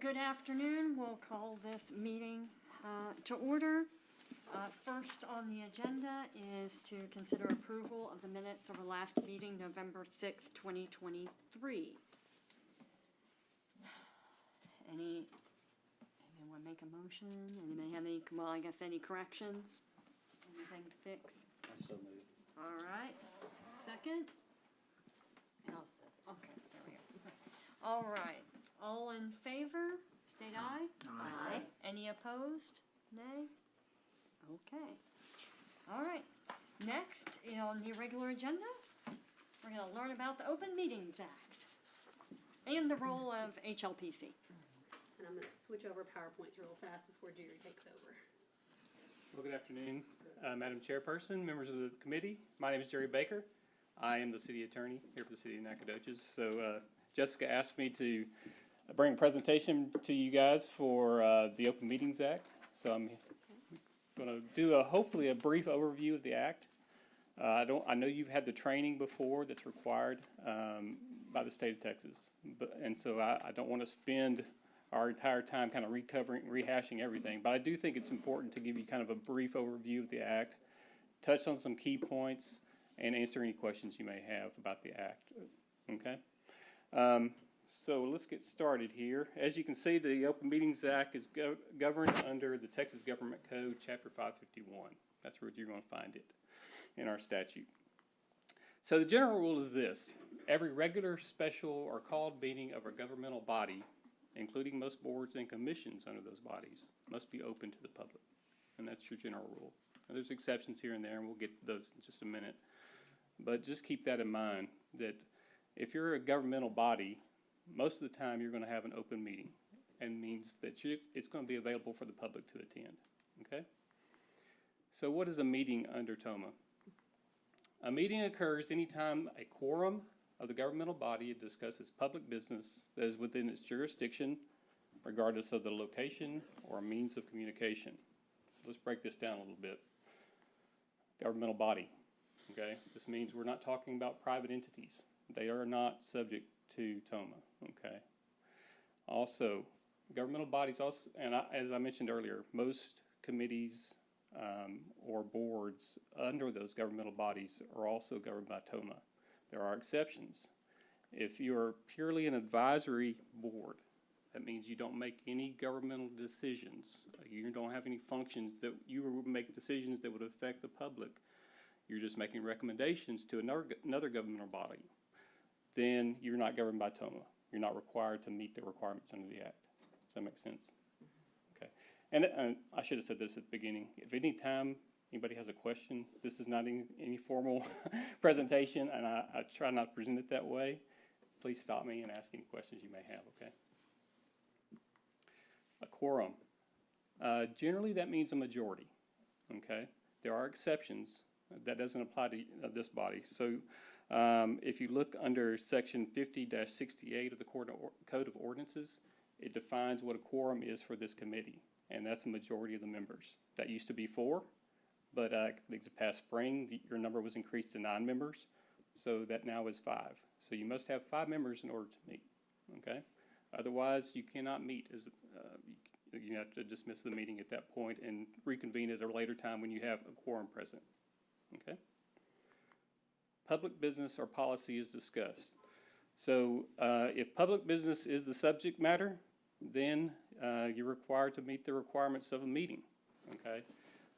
good afternoon. We'll call this meeting to order. First on the agenda is to consider approval of the minutes of our last meeting, November 6, 2023. Anyone make a motion? Anybody have any, well, I guess any corrections? Anything to fix? I so moved. All right. Second? Okay, there we go. All right. All in favor, state aye. Aye. Any opposed? Nay? Okay. All right. Next, on the regular agenda, we're going to learn about the Open Meetings Act and the role of HLPC. And I'm going to switch over PowerPoints real fast before Jerry takes over. Well, good afternoon, Madam Chairperson, members of the committee. My name is Jerry Baker. I am the city attorney here for the city of Nacogdoches. So Jessica asked me to bring a presentation to you guys for the Open Meetings Act. So I'm going to do hopefully a brief overview of the act. I know you've had the training before that's required by the state of Texas, and so I don't want to spend our entire time kind of rehashing everything. But I do think it's important to give you kind of a brief overview of the act, touch on some key points, and answer any questions you may have about the act. Okay. So let's get started here. As you can see, the Open Meetings Act is governed under the Texas Government Code, Chapter 551. That's where you're going to find it in our statute. So the general rule is this: every regular, special, or called meeting of a governmental body, including most boards and commissions under those bodies, must be open to the public. And that's your general rule. Now, there's exceptions here and there, and we'll get to those in just a minute. But just keep that in mind, that if you're a governmental body, most of the time you're going to have an open meeting, and means that it's going to be available for the public to attend. Okay? So what is a meeting under TOMA? A meeting occurs anytime a quorum of the governmental body discusses public business that is within its jurisdiction, regardless of the location or means of communication. So let's break this down a little bit. Governmental body. Okay? This means we're not talking about private entities. They are not subject to TOMA. Okay. Also, governmental bodies also, and as I mentioned earlier, most committees or boards under those governmental bodies are also governed by TOMA. There are exceptions. If you're purely an advisory board, that means you don't make any governmental decisions. You don't have any functions that you make decisions that would affect the public. You're just making recommendations to another governmental body. Then you're not governed by TOMA. You're not required to meet the requirements under the Act. Does that make sense? Okay. And I should have said this at the beginning. If any time anybody has a question, this is not any formal presentation, and I try not to present it that way. Please stop me and ask any questions you may have, okay? A quorum. Generally, that means a majority, okay? There are exceptions. That doesn't apply to this body. So if you look under Section 50-68 of the Code of Ordinances, it defines what a quorum is for this committee, and that's a majority of the members. That used to be 4, but this past spring, your number was increased to 9 members, so that now is 5. So you must have 5 members in order to meet, okay? Otherwise, you cannot meet. You have to dismiss the meeting at that point and reconvene at a later time when you have a quorum present, okay? Public business or policy is discussed. So if public business is the subject matter, then you're required to meet the requirements of a meeting, okay?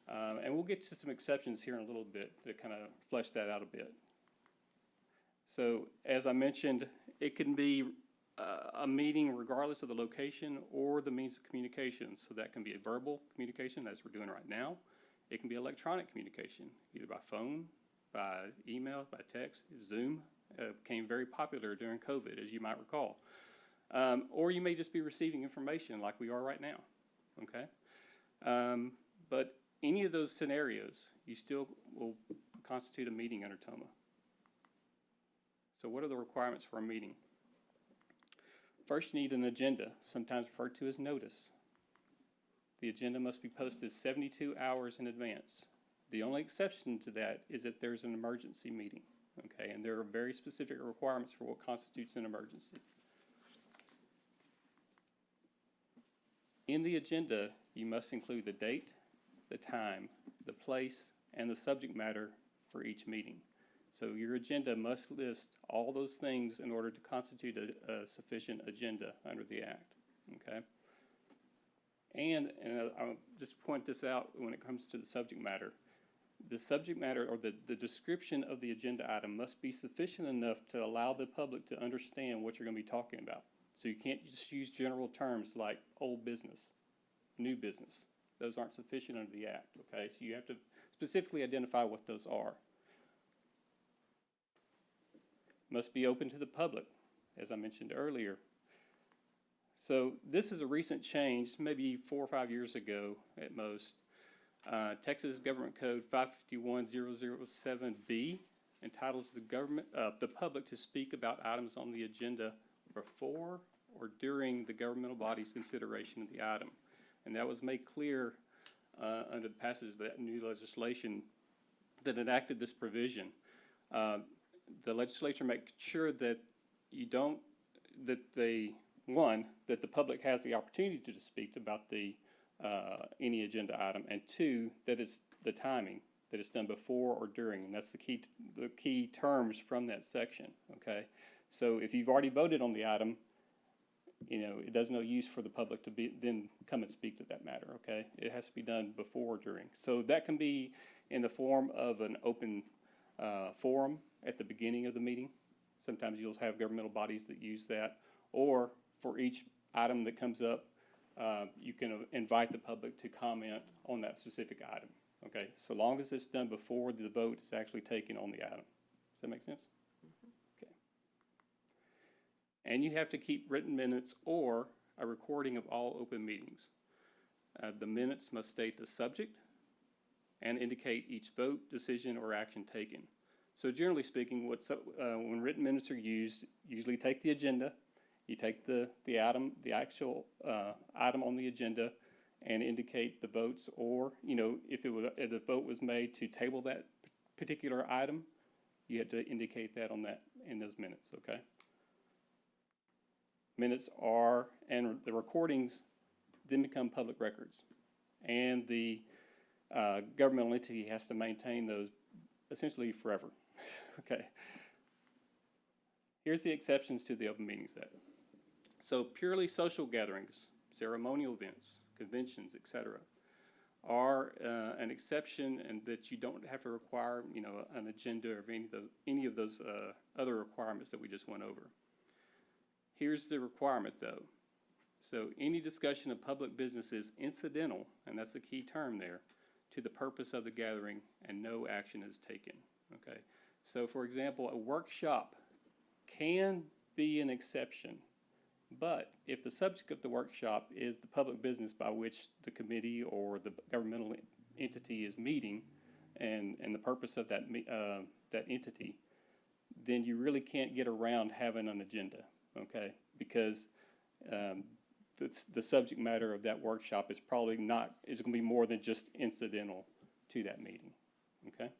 And we'll get to some exceptions here in a little bit to kind of flesh that out a bit. So as I mentioned, it can be a meeting regardless of the location or the means of communication. So that can be a verbal communication, as we're doing right now. It can be electronic communication, either by phone, by email, by text. Zoom became very popular during COVID, as you might recall. Or you may just be receiving information like we are right now, okay? But any of those scenarios, you still will constitute a meeting under TOMA. So what are the requirements for a meeting? First, you need an agenda, sometimes referred to as notice. The agenda must be posted 72 hours in advance. The only exception to that is if there's an emergency meeting, okay? And there are very specific requirements for what constitutes an emergency. In the agenda, you must include the date, the time, the place, and the subject matter for each meeting. So your agenda must list all those things in order to constitute a sufficient agenda under the Act, okay? And I'll just point this out when it comes to the subject matter. The subject matter or the description of the agenda item must be sufficient enough to allow the public to understand what you're going to be talking about. So you can't just use general terms like old business, new business. Those aren't sufficient under the Act, okay? So you have to specifically identify what those are. Must be open to the public, as I mentioned earlier. So this is a recent change, maybe 4 or 5 years ago at most. Texas Government Code 551007B entitles the public to speak about items on the agenda before or during the governmental body's consideration of the item. And that was made clear under the passage of that new legislation that enacted this provision. The legislature made sure that that the public has the opportunity to speak about any agenda item, and 2, that it's the timing, that it's done before or during, and that's the key terms from that section, okay? So if you've already voted on the item, it does no use for the public to then come and speak to that matter, okay? It has to be done before or during. So that can be in the form of an open forum at the beginning of the meeting. Sometimes you'll have governmental bodies that use that, or for each item that comes up, you can invite the public to comment on that specific item, okay? So long as it's done before the vote is actually taken on the item. Does that make sense? Okay. And you have to keep written minutes or a recording of all open meetings. The minutes must state the subject and indicate each vote, decision, or action taken. So generally speaking, when written minutes are used, usually take the agenda, you take the actual item on the agenda, and indicate the votes, or if the vote was made to table that particular item, you have to indicate that in those minutes. Okay. Minutes and the recordings then become public records, and the governmental entity has to maintain those essentially forever. Okay. Here's the exceptions to the Open Meetings Act. So purely social gatherings, ceremonial events, conventions, etc., are an exception, and that you don't have to require, an agenda or any of those other requirements that we just went over. Here's the requirement, though. So any discussion of public business is incidental, and that's the key term there, to the purpose of the gathering, and no action is taken. Okay. So, for example, a workshop can be an exception, but if the subject of the workshop is the public business by which the committee or the governmental entity is meeting, and the purpose of that entity, then you really can't get around having an agenda, okay? Because the subject matter of that workshop is probably going to be more than just incidental to that meeting, okay?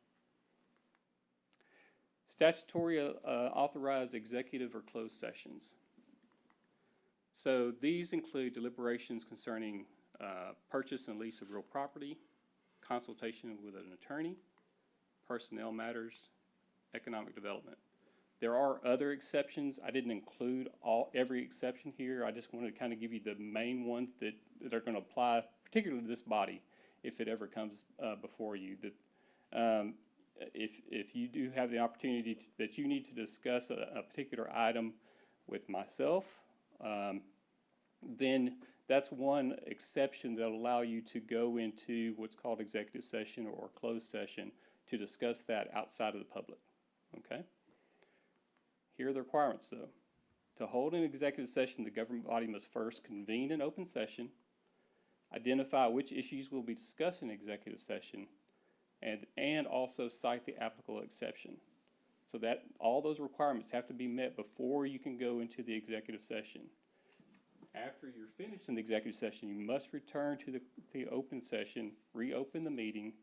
Statutory authorized executive or closed sessions. So these include deliberations concerning purchase and lease of real property, consultation with an attorney, personnel matters, economic development. There are other exceptions. I didn't include every exception here. I just wanted to kind of give you the main ones that are going to apply, particularly to this body, if it ever comes before you. That if you do have the opportunity that you need to discuss a particular item with myself, then that's one exception that will allow you to go into what's called executive session or closed session to discuss that outside of the public, okay? Here are the requirements, though. To hold an executive session, the government body must first convene an open session, identify which issues will be discussed in executive session, and also cite the applicable exception. So that all those requirements have to be met before you can go into the executive session. After you're finished in the executive session, you must return to the open session, reopen the meeting,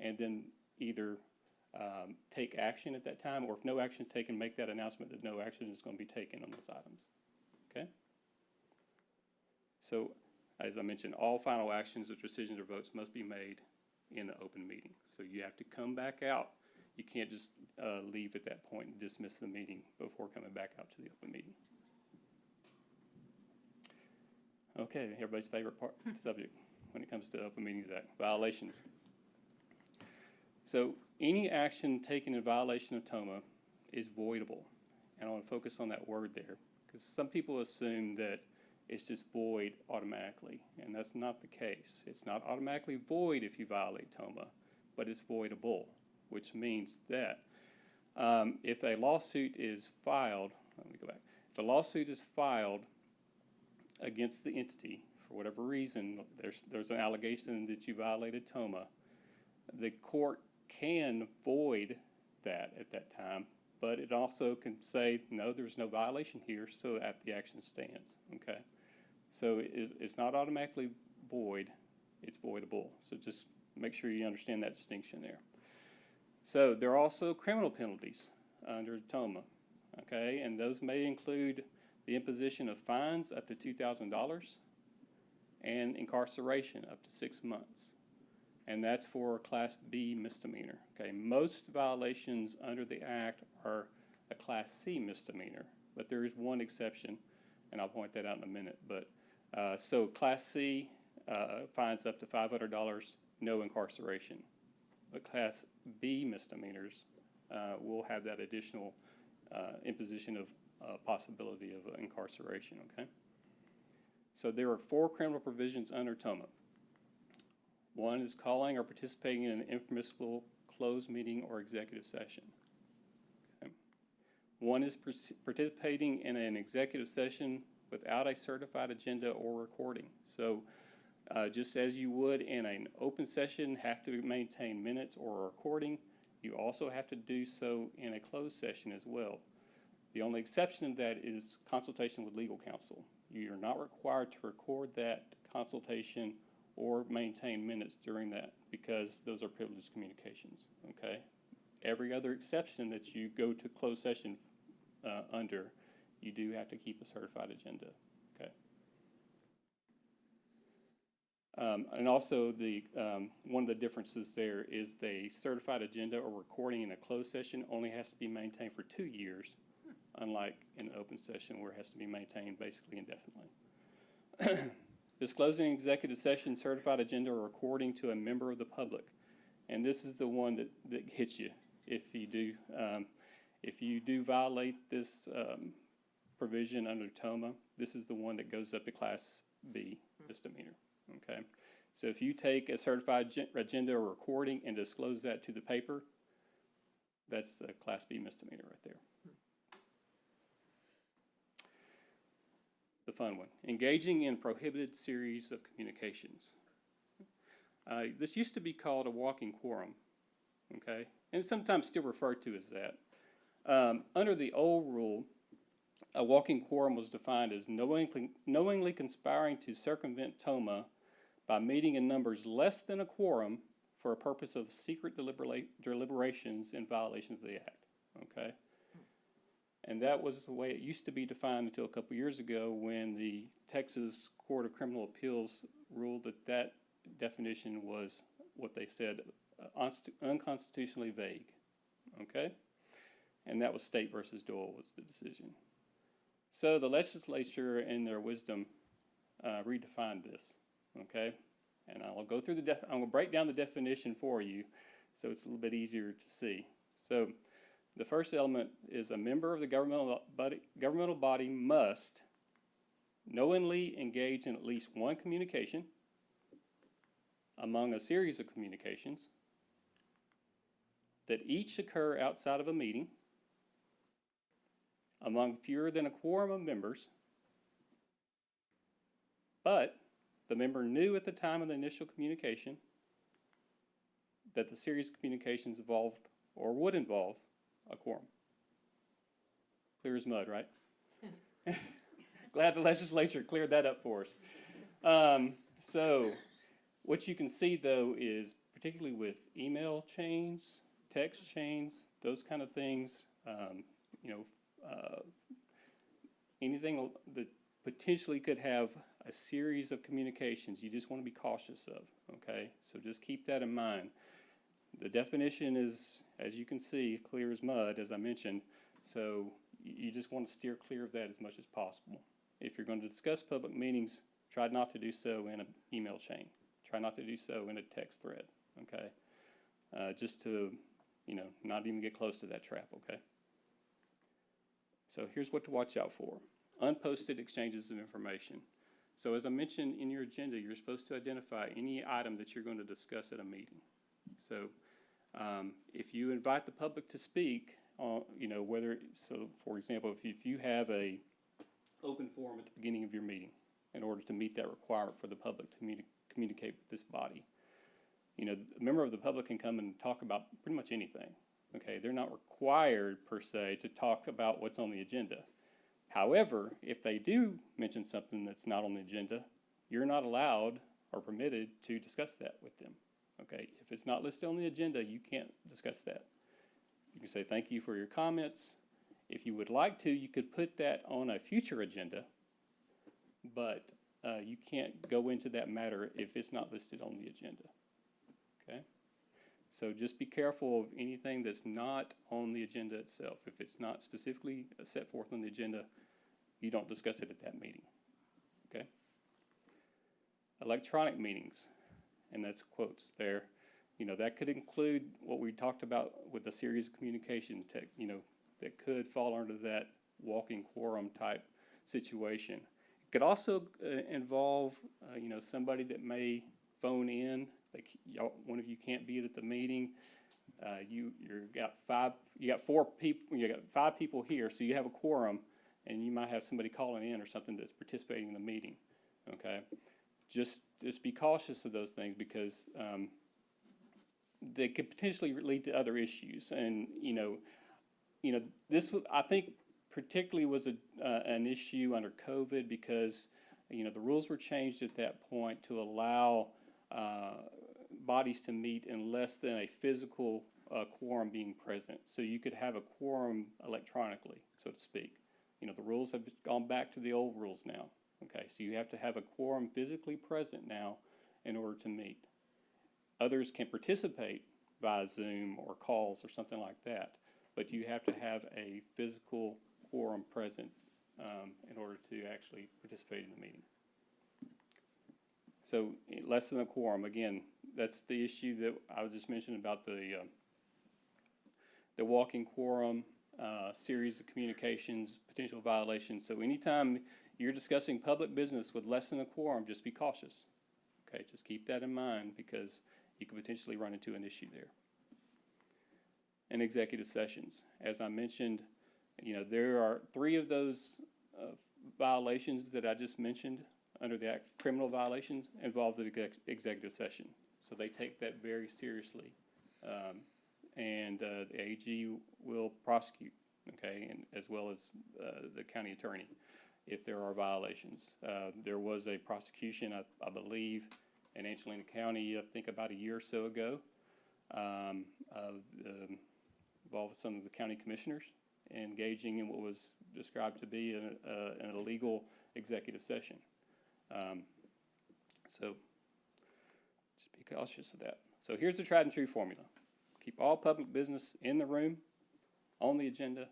and then either take action at that time, or if no action is taken, make that announcement that no action is going to be taken on those items. Okay? So as I mentioned, all final actions or decisions or votes must be made in an open meeting. So you have to come back out. You can't just leave at that point and dismiss the meeting before coming back out to the open meeting. Okay, everybody's favorite subject when it comes to Open Meetings Act, violations. So any action taken in violation of TOMA is voidable. And I want to focus on that word there, because some people assume that it's just void automatically, and that's not the case. It's not automatically void if you violate TOMA, but it's voidable, which means that if a lawsuit is filed, let me go back. If a lawsuit is filed against the entity for whatever reason, there's an allegation that you violated TOMA, the court can void that at that time, but it also can say, no, there's no violation here, so the action stands, okay? So it's not automatically void, it's voidable. So just make sure you understand that distinction there. So there are also criminal penalties under TOMA, okay? And those may include the imposition of fines up to $2,000 and incarceration up to 6 months. And that's for a Class B misdemeanor, okay? Most violations under the Act are a Class C misdemeanor, but there is one exception, and I'll point that out in a minute. But so Class C fines up to $500, no incarceration. But Class B misdemeanors will have that additional imposition of possibility of incarceration, okay? So there are 4 criminal provisions under TOMA. One is calling or participating in an impermissible closed meeting or executive session. Okay. One is participating in an executive session without a certified agenda or recording. So just as you would in an open session have to maintain minutes or a recording, you also have to do so in a closed session as well. The only exception to that is consultation with legal counsel. You're not required to record that consultation or maintain minutes during that, because those are privileged communications, okay? Every other exception that you go to closed session under, you do have to keep a certified agenda, okay? And also the one of the differences there is the certified agenda or recording in a closed session only has to be maintained for 2 years, unlike in an open session where it has to be maintained basically indefinitely. Disclosing an executive session, certified agenda, or recording to a member of the public. And this is the one that hits you if you do violate this provision under TOMA. This is the one that goes up to Class B misdemeanor, okay? So if you take a certified agenda or recording and disclose that to the paper, that's a Class B misdemeanor right there. The fun one, engaging in prohibited series of communications. This used to be called a walking quorum, okay? And it's sometimes still referred to as that. Under the old rule, a walking quorum was defined as knowingly conspiring to circumvent TOMA by meeting in numbers less than a quorum for a purpose of secret deliberations in violations of the Act, okay? And that was the way it used to be defined until a couple years ago when the Texas Court of Criminal Appeals ruled that that definition was what they said unconstitutionally vague, okay? And that was State versus Doyle was the decision. So the legislature in their wisdom redefined this, okay? And I'll go through I'm going to break down the definition for you so it's a little bit easier to see. So the first element is a member of the governmental body must knowingly engage in at least one communication among a series of communications that each occur outside of a meeting among fewer than a quorum of members, but the member knew at the time of the initial communication that the series of communications involved or would involve a quorum. Clear as mud, right? Glad the legislature cleared that up for us. So what you can see, though, is particularly with email chains, text chains, those kind of things, anything that potentially could have a series of communications you just want to be cautious of, okay? So just keep that in mind. The definition is, as you can see, clear as mud, as I mentioned, so you just want to steer clear of that as much as possible. If you're going to discuss public meetings, try not to do so in an email chain. Try not to do so in a text thread, okay? Just to, not even get close to that trap, okay? So here's what to watch out for. Unposted exchanges of information. So as I mentioned in your agenda, you're supposed to identify any item that you're going to discuss at a meeting. So if you invite the public to speak, for example, if you have a open forum at the beginning of your meeting in order to meet that requirement for the public to communicate with this body, a member of the public can come and talk about pretty much anything. Okay, they're not required per se to talk about what's on the agenda. However, if they do mention something that's not on the agenda, you're not allowed or permitted to discuss that with them. Okay, if it's not listed on the agenda, you can't discuss that. You can say thank you for your comments. If you would like to, you could put that on a future agenda, but you can't go into that matter if it's not listed on the agenda. Okay? So just be careful of anything that's not on the agenda itself. If it's not specifically set forth on the agenda, you don't discuss it at that meeting. Okay? Electronic meetings, and that's quotes there. That could include what we talked about with a series of communication tech, that could fall under that walking quorum type situation. It could also involve, somebody that may phone in. Like one of you can't be at the meeting. You got 5 people here, so you have a quorum, and you might have somebody calling in or something that's participating in the meeting. Okay, just be cautious of those things because they could potentially lead to other issues. And this I think particularly was an issue under COVID because the rules were changed at that point to allow bodies to meet in less than a physical quorum being present. So you could have a quorum electronically, so to speak. The rules have gone back to the old rules now. Okay, so you have to have a quorum physically present now in order to meet. Others can participate via Zoom or calls or something like that, but you have to have a physical quorum present in order to actually participate in the meeting. So less than a quorum, again, that's the issue that I was just mentioning about the walking quorum, series of communications, potential violations. So anytime you're discussing public business with less than a quorum, just be cautious. Okay, just keep that in mind because you could potentially run into an issue there. And executive sessions. As I mentioned, there are 3 of those violations that I just mentioned under the Act, criminal violations, involve the executive session. So they take that very seriously. And the AG will prosecute, okay, and as well as the county attorney if there are violations. There was a prosecution, I believe, in Angelina County, I think about a year or so ago, involved some of the county commissioners engaging in what was described to be an illegal executive session. So just be cautious of that. So here's the tried and true formula. Keep all public business in the room, on the agenda,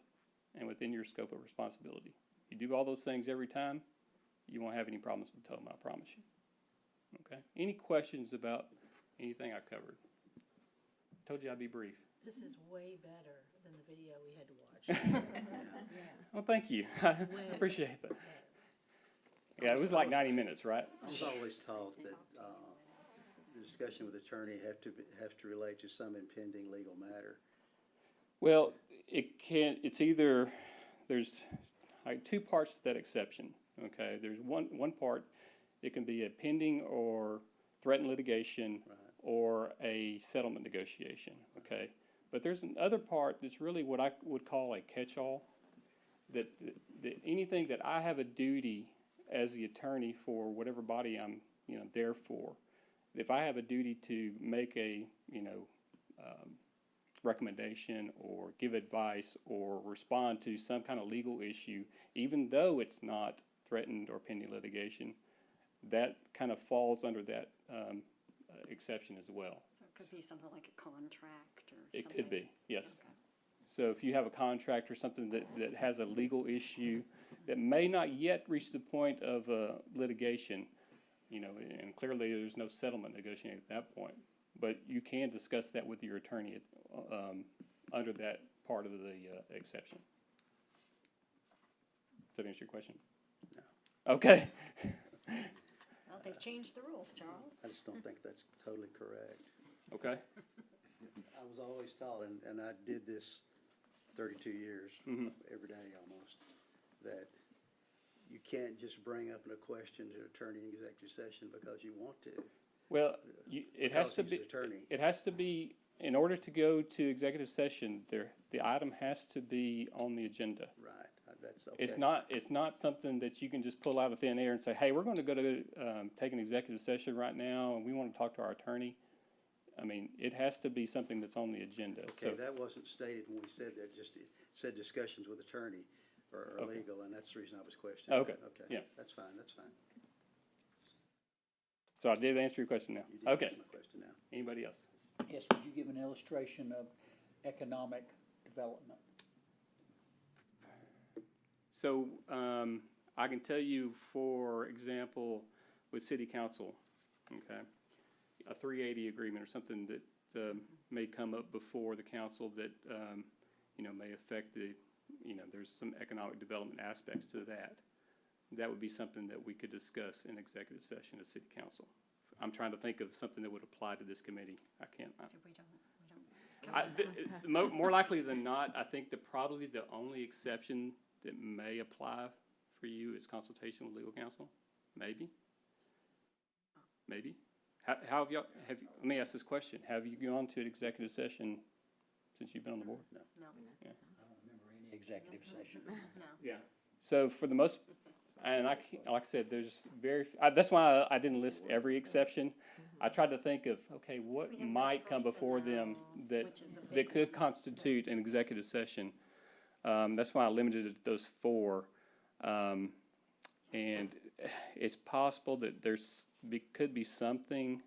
and within your scope of responsibility. You do all those things every time, you won't have any problems with TOMA, I promise you. Okay? Any questions about anything I covered? Told you I'd be brief. This is way better than the video we had to watch. Yeah. Well, thank you. I appreciate that. Yeah, it was like 90 minutes, right? I was always taught that the discussion with the attorney have to relate to some impending legal matter. Well, it's either, there's like 2 parts to that exception, okay? There's one part, it can be a pending or threatened litigation, Right. or a settlement negotiation, okay? But there's another part that's really what I would call a catch-all, that anything that I have a duty as the attorney for whatever body I'm there for, if I have a duty to make a recommendation or give advice or respond to some kind of legal issue, even though it's not threatened or pending litigation, that kind of falls under that exception as well. So it could be something like a contract or something? It could be, yes. Okay. So if you have a contract or something that has a legal issue that may not yet reach the point of litigation, you know, and clearly there's no settlement negotiated at that point, but you can discuss that with your attorney under that part of the exception. Does that answer your question? No. Okay. Well, they've changed the rules, Charles. I just don't think that's totally correct. Okay. I was always taught, and I did this 32 years, every day almost, that you can't just bring up a question to an attorney in executive session because you want to. Well, it has to Because be. he's the attorney. It has to be in order to go to executive session. The item has to be on the agenda. Right, that's okay. It's not something that you can just pull out of thin air and say, hey, we're going to go to take an executive session right now, and we want to talk to our attorney. I mean, it has to be something that's on the agenda. Okay, that wasn't stated when we said that, just it said discussions with attorney or Okay. legal, and that's the reason I was questioning. Okay, Okay, yeah. that's fine. So I did answer your question now. You did Okay. answer my question now. Anybody else? Yes, would you give an illustration of economic development? So I can tell you, for example, with city council, okay, a 380 agreement or something that may come up before the council that, you know, may affect the, you know, there's some economic development aspects to that. That would be something that we could discuss in executive session as city council. I'm trying to think of something that would apply to this committee. I can't. So we don't. More likely than not, I think probably the only exception that may apply for you is consultation with legal counsel. Maybe. How have y'all, let me ask this question. Have you gone to an executive session since you've been on the board? No. I don't remember any executive session. No. Yeah. So for the most, and like I said, there's that's why I didn't list every exception. I tried to think of, okay, what We have might come before them personnel, which is a that big could constitute an executive session. That's why I limited it to those four. And it's possible that could be something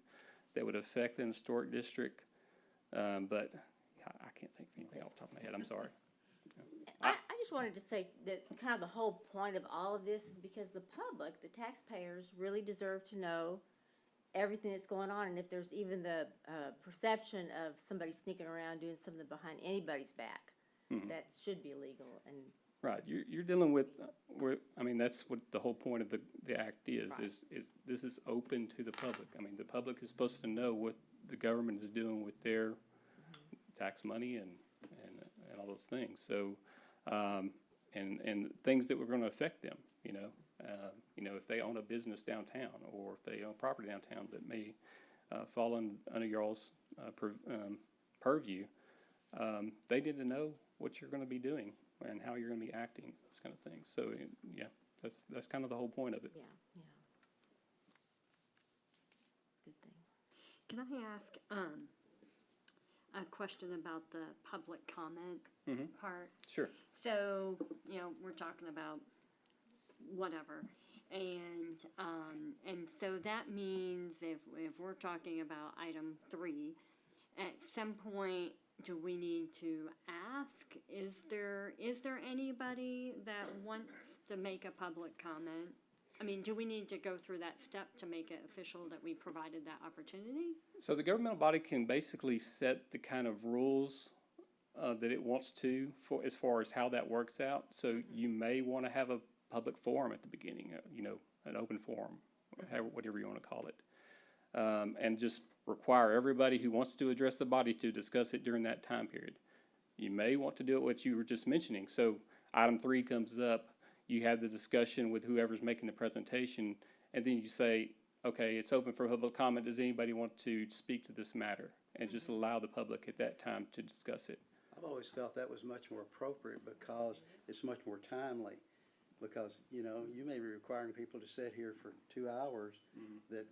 that would affect the historic district, but I can't think of anything off the top of my head. I'm sorry. I just wanted to say that kind of the whole point of all of this is because the public, the taxpayers, really deserve to know everything that's going on, and if there's even the perception of somebody sneaking around doing something behind anybody's back, that should be illegal. And Right, you're dealing with, I mean, that's what the whole point of the act is, Right. is this is open to the public. I mean, the public is supposed to know what the government is doing with their tax money and all those things. So, and things that were gonna affect them, you know, if they own a business downtown, or if they own property downtown that may fall under y'all's purview, they need to know what you're gonna be doing and how you're going to be acting, those kind of things. So, yeah, that's kind of the whole point of it. yeah. Good thing. Can I ask a question about the public comment part? Sure. So, we're talking about whatever, and so that means if we're talking about item 3, at some point, do we need to ask, is there anybody that wants to make a public comment? I mean, do we need to go through that step to make it official that we provided that opportunity? So the governmental body can basically set the kind of rules that it wants to for as far as how that works out. So you may want to have a public forum at the beginning, an open forum, whatever you want to call it, and just require everybody who wants to address the body to discuss it during that time period. You may want to do it what you were just mentioning. So item 3 comes up, you have the discussion with whoever's making the presentation, and then you say, okay, it's open for public comment. Does anybody want to speak to this matter? And just allow the public at that time to discuss it. I've always felt that was much more appropriate because it's much more timely. Because, you may be requiring people to sit here for 2 hours that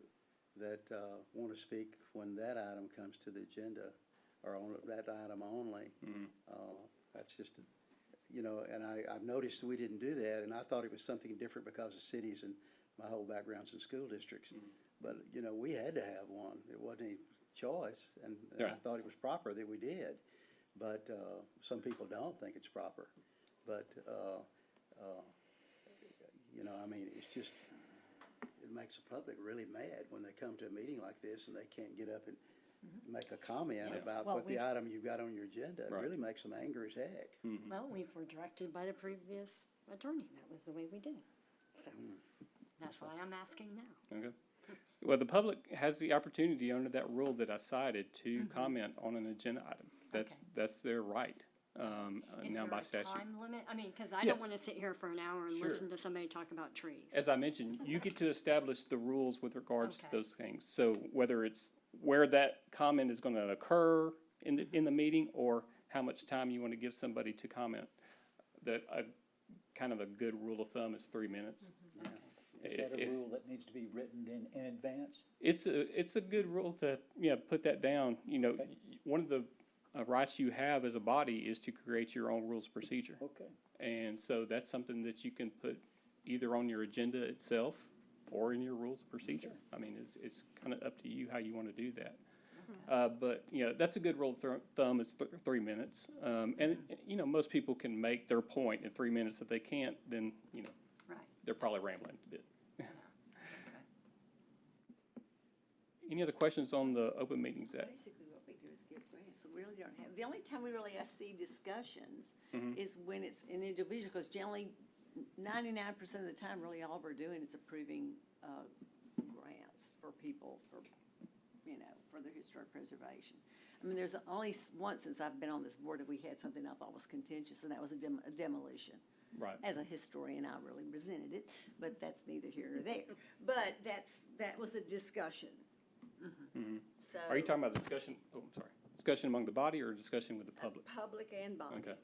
want to speak when that item comes to the agenda, or on that item only. That's just, and I've noticed we didn't do that, and I thought it was something different because of cities and my whole background's in school districts. But, you know, we had to have one. It wasn't any choice, and I Right. thought it was proper that we did. But some people don't think it's proper. But, you know, I mean, it's just, it makes the public really mad when they come to a meeting like this and they can't get up and make a comment about Well, what the we've- item you've got on your agenda. It Right. really makes them angry as heck. Well, we were directed by the previous attorney. That was the way we did it. So that's why I'm asking now. Okay. Well, the public has the opportunity under that rule that I cited to comment on an agenda item. That's their right, Is now there by a statute. time limit? I mean, because I don't Yes. want to sit here for an hour and Sure. listen to somebody talk about trees. As I mentioned, you get to establish the rules with regards to Okay. those things. So whether it's where that comment is gonna occur in the meeting, or how much time you wanna give somebody to comment, kind of a good rule of thumb is 3 minutes. Is that a It- rule that needs to be written in advance? It's a good rule to, put that down. You know, one of the rights you have as a body is to create your own rules of procedure. Okay. And so that's something that you can put either on your agenda itself or in your rules of procedure. I mean, it's kind of up to you how you want to do that. But, that's a good rule of thumb is 3 minutes. And, most people can make their point in 3 minutes. If they can't, then, Right. they're probably rambling a bit. Any other questions on the Open Meetings Act? Basically, what we do is give grants, so we really don't have, the only time we really see discussions Mm-hmm. is when it's an individual, because generally, 99% of the time, really all we're doing is approving, grants for people, for their historic preservation. I mean, there's only once since I've been on this board that we had something I thought was contentious, and that was a demolition. Right. As a historian, I really resented it, but that's neither here nor there. But that was a discussion. So. Are you talking about discussion, discussion among the body or discussion with the public? Public and body. Okay.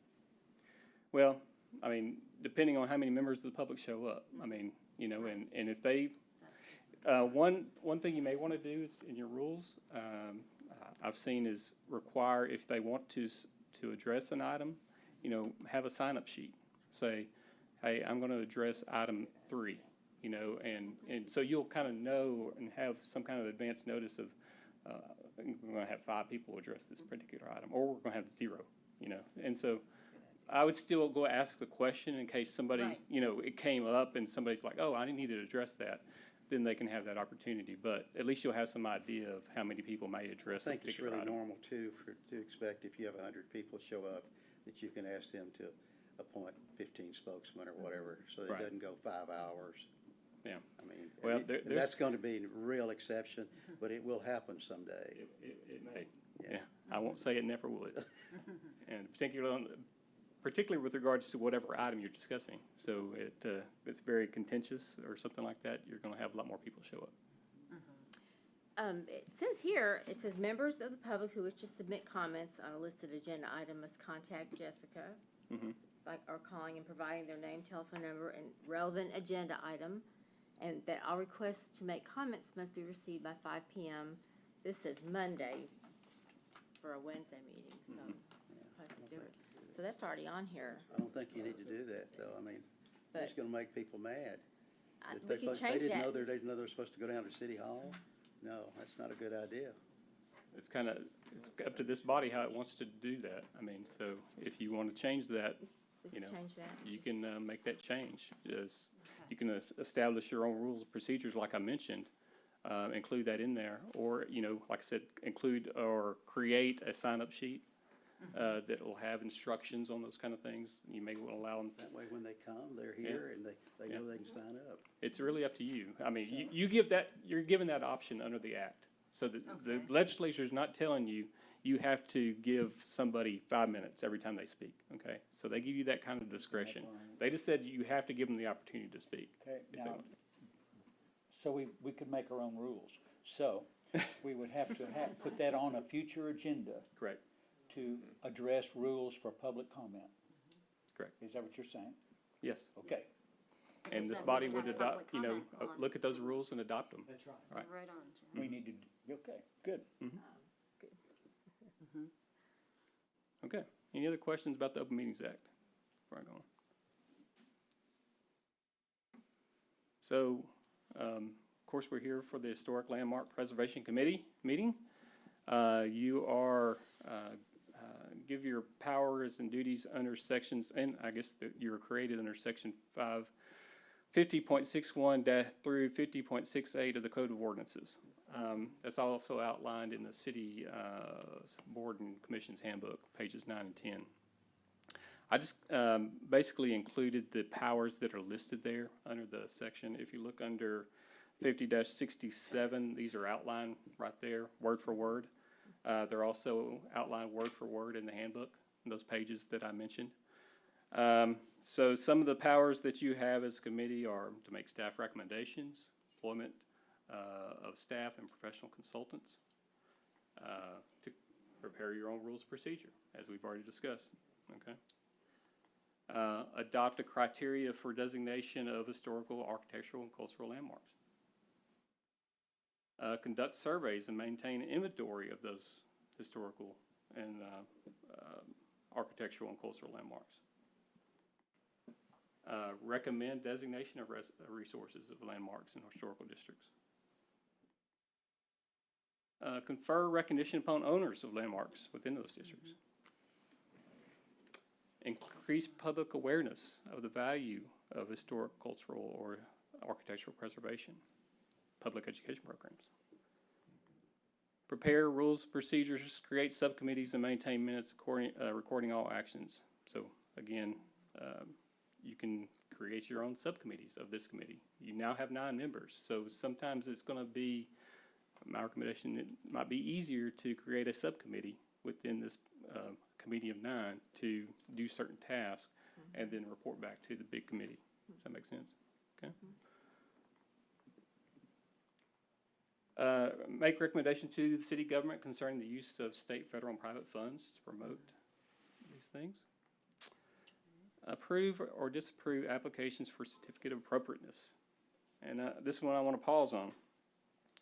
Well, I mean, depending on how many members of the public show up, I mean, and if they, one thing you may want to do is in your rules, I've seen is require if they want to address an item, have a sign-up sheet. Say, hey, I'm going to address item 3, and so you'll kind of know and have some kind of advance notice of, we're going to have 5 people address this particular item, or we're going to have 0, and so I would still go ask the question in case somebody, Right. It came up and somebody's like, oh, I need to address that, then they can have that opportunity. But at least you'll have some idea of how many people may I address a think it's particular really item. normal too, to expect if you have 100 people show up, that you can ask them to appoint 15 spokesmen or whatever, so that it Right. doesn't go 5 hours. Yeah. I mean, Well, and there's- that's gonna be a real exception, but it will happen someday. It may, yeah. I won't say it never would. And particularly with regards to whatever item you're discussing. So it's very contentious or something like that, you're gonna have a lot more people show up. It says here, it says members of the public who wish to submit comments on a listed agenda item must contact Jessica or calling and providing their name, telephone number, and relevant agenda item, and that all requests to make comments must be received by 5 p.m. This says Monday for a Wednesday meeting, so let's do it. So that's already on here, I don't think you need to do that, though. I mean, it's but gonna make people mad. That we can they change didn't know that. they didn't know they were supposed to go down to City Hall? No, that's not a good idea. It's up to this body how it wants to do that. I mean, so if you want to change that, We can change that. you can make that change. You can establish your own rules of procedures, like I mentioned, include that in there, or like I said, include or create a sign-up sheet that will have instructions on those kind of things. You may want to allow them. That way, when they come, they're here and they know they can sign up. It's really up to you. I mean, you're given that option under the act. So the Okay. legislature is not telling you you have to give somebody 5 minutes every time they speak, okay? So they give you that kind of discretion. They just said you have to give them the opportunity to speak. Okay, if they now, want. so we could make our own rules. So we would have to put that on a future agenda Correct, to address rules for public comment. correct. Is that what you're saying? Yes. Okay. And this So we body can would have adopt, public comment on- look at those rules and adopt them. That's right. Right. right on. We need to, okay, good. Okay. Any other questions about the Open Meetings Act before I go on? So, Of course, we're here for the Historic Landmark Preservation Committee meeting. You are, give your powers and duties under sections, and I guess that you were created under section 50.61 through 50.68 of the Code of Ordinances. That's also outlined in the city board and commission's handbook, pages 9 and 10. I just basically included the powers that are listed there under the section. If you look under 50-67, these are outlined right there, word for word. They're also outlined word for word in the handbook, in those pages that I mentioned. So some of the powers that you have as a committee are to make staff recommendations, employment of staff and professional consultants, to prepare your own rules of procedure, as we've already discussed, okay? Adopt a criteria for designation of historical, architectural, and cultural landmarks. Conduct surveys and maintain an inventory of those historical and architectural and cultural landmarks. Recommend designation of resources of landmarks in historical districts. Confer recognition upon owners of landmarks within those districts. Increase public awareness of the value of historic, cultural, or architectural preservation. Public education programs. Prepare rules, procedures, create subcommittees, and maintain minutes recording all actions. So again, you can create your own subcommittees of this committee. You now have 9 members, so sometimes it's going to be, my recommendation, it might be easier to create a subcommittee within this committee of 9 to do certain tasks and then report back to the big committee. Does that make sense? Okay. Make recommendation to the city government concerning the use of state, federal, and private funds to promote these things. Approve or disapprove applications for certificate of appropriateness. And this one I want to pause on.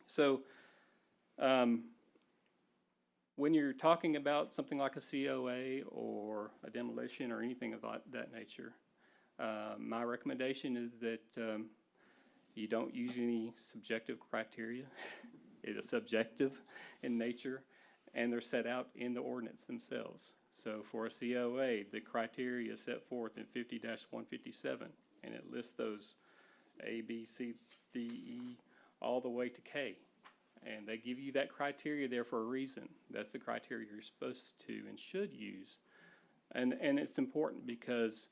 So when you're talking about something like a COA or a demolition or anything of that nature, my recommendation is that you don't use any subjective criteria. It is subjective in nature, and they're set out in the ordinance themselves. So for a COA, the criteria is set forth in 50-157, and it lists those A, B, C, D, E, all the way to K. And they give you that criteria there for a reason. That's the criteria you're supposed to and should use. And it's important because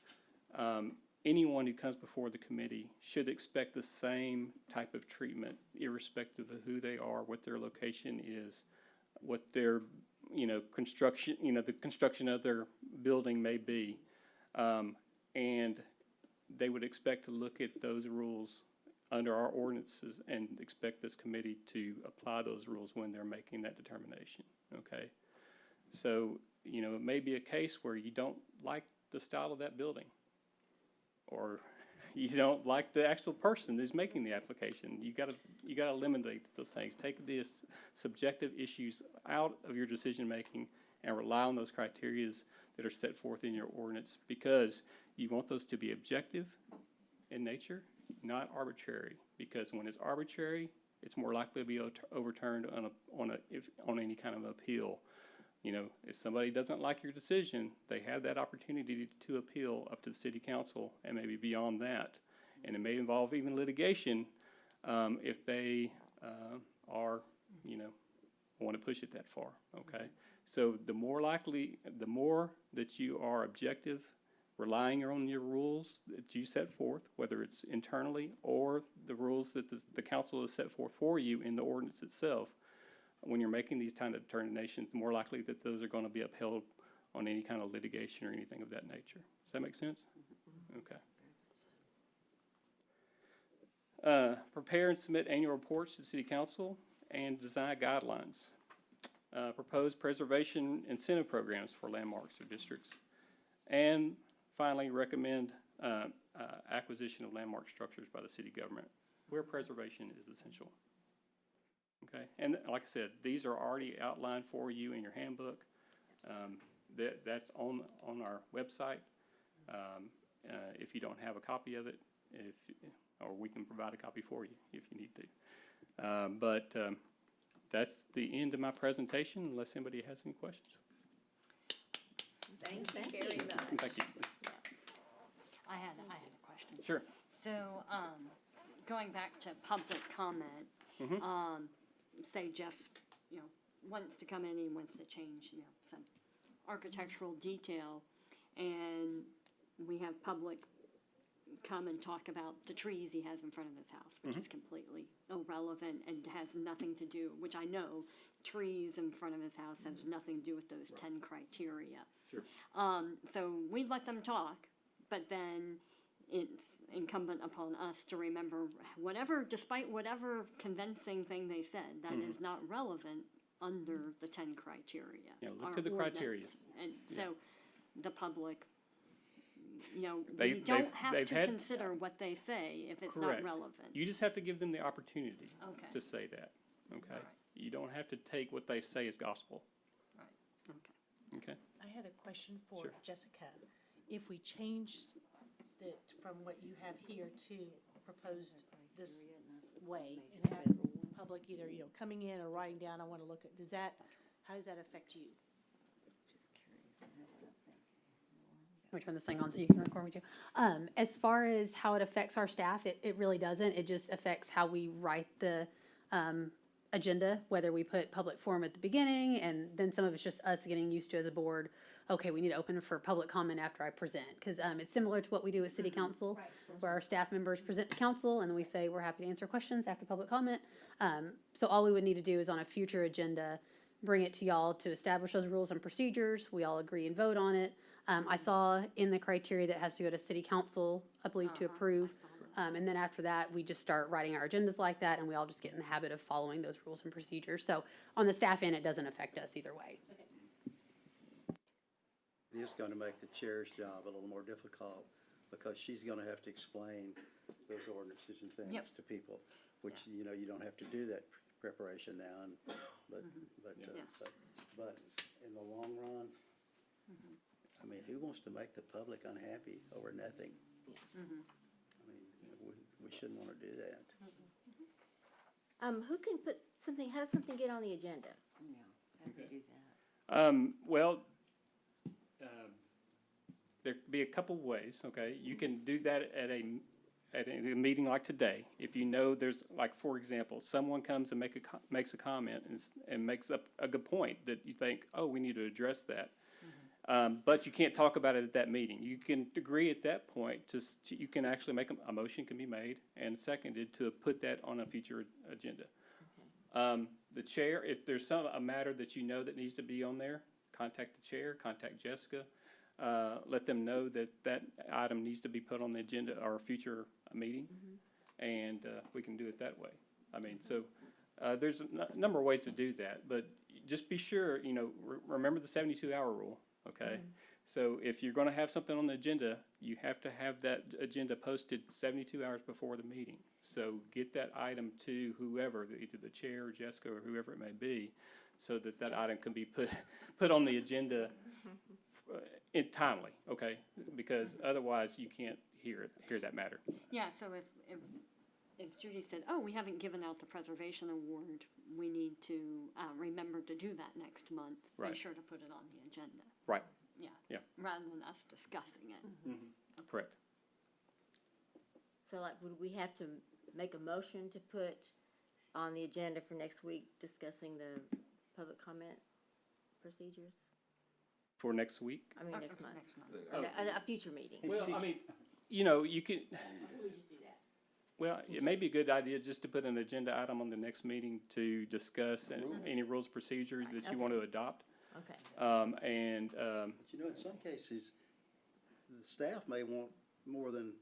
anyone who comes before the committee should expect the same type of treatment, irrespective of who they are, what their location is, what their, construction, the construction of their building may be. And they would expect to look at those rules under our ordinances and expect this committee to apply those rules when they're making that determination, okay? So, it may be a case where you don't like the style of that building, or you don't like the actual person who's making the application. You gotta eliminate those things. Take the subjective issues out of your decision making and rely on those criteria that are set forth in your ordinance, because you want those to be objective in nature, not arbitrary. Because when it's arbitrary, it's more likely to be overturned on any kind of appeal. If somebody doesn't like your decision, they have that opportunity to appeal up to the city council and maybe beyond that. And it may involve even litigation if they want to push it that far, okay? So the more that you are objective, relying on your rules that you set forth, whether it's internally or the rules that the council has set forth for you in the ordinance itself, when you're making these kind of determinations, the more likely that those are going to be upheld on any kind of litigation or anything of that nature. Does that make sense? Okay. Prepare and submit annual reports to the city council and design guidelines. Propose preservation incentive programs for landmarks or districts. And finally, recommend acquisition of landmark structures by the city government where preservation is essential. Okay, and like I said, these are already outlined for you in your handbook. That's on our website. If you don't have a copy of it, or we can provide a copy for you if you need to. But that's the end of my presentation, unless anybody has any questions. Thank you very much. Thank you. I had a question. Sure. So, going back to public comment, say Jeff, wants to come in and wants to change, some architectural detail, and we have public come and talk about the trees he has in front of his house, which is completely irrelevant and has nothing to do, which I know, trees in front of his house has nothing to do with those 10 criteria. Sure. So we let them talk, but then it's incumbent upon us to remember despite whatever convincing thing they said, that is not relevant under the 10 criteria. Yeah, look our to the criteria. ordinance. And so the public, we They've don't have to had- consider what they say if it's Correct. not relevant. You just have to give them the opportunity Okay. to say that, okay? Right. You don't have to take what they say as gospel, Right, okay. okay? I had a question for Sure. Jessica. If we changed it from what you have here to proposed this way and have public either, coming in or writing down, I want to look at, how does that affect you? Let me turn this thing on so you can record me too. As far as how it affects our staff, it really doesn't. It just affects how we write the agenda, whether we put public forum at the beginning, and then some of it's just us getting used to as a board, okay, we need to open for public comment after I present. Because it's similar to what we do with city council, where our staff members present to council, and then we say we're happy to answer questions after public comment. So all we would need to do is on a future agenda, bring it to y'all to establish those rules and procedures. We all agree and vote on it. I saw in the criteria that has to go to city council, I believe, to approve. And then after that, we just start writing our agendas like that, and we all just get in the habit of following those rules and procedures. So on the staff end, it doesn't affect us either way. It is gonna make the chair's job a little more difficult, because she's gonna have to explain those ordinances and things Yep. to people, which, you don't have to do that preparation now, but in the long run, I mean, who wants to make the public unhappy over nothing? I mean, we shouldn't wanna do that. Who can put something, how does something get on the agenda? Yeah, how do we do that? Well, there could be a couple ways, okay? You can do that at a meeting like today. If you know there's, like, for example, someone comes and makes a comment and makes up a good point that you think, oh, we need to address that. But you can't talk about it at that meeting. You can agree at that point you can actually make a motion can be made and seconded to put that on a future agenda. The chair, if there's a matter that you know that needs to be on there, contact the chair, contact Jessica. Let them know that item needs to be put on the agenda or a future meeting, and we can do it that way. I mean, so there's a number of ways to do that, but just be sure, remember the 72-hour rule, okay? So if you're going to have something on the agenda, you have to have that agenda posted 72 hours before the meeting. So get that item to whoever, either the chair or Jessica or whoever it may be, so that item can be put on the agenda timely, okay? Because otherwise you can't hear that matter. Yeah, so if Judy said, oh, we haven't given out the preservation award, we need to remember to do that next month. Right. Be sure to put it on the agenda. Right. Yeah. Rather than us discussing it. Correct. So like, would we have to make a motion to put on the agenda for next week discussing the public comment procedures? For next week? I mean, Or next month. Next month. A future meeting. Well, I mean, you can, We just do that. well, it may be a good idea just to put an agenda item on the next meeting to discuss any rules procedure that you want to adopt. Okay. But in some cases, the staff may want more than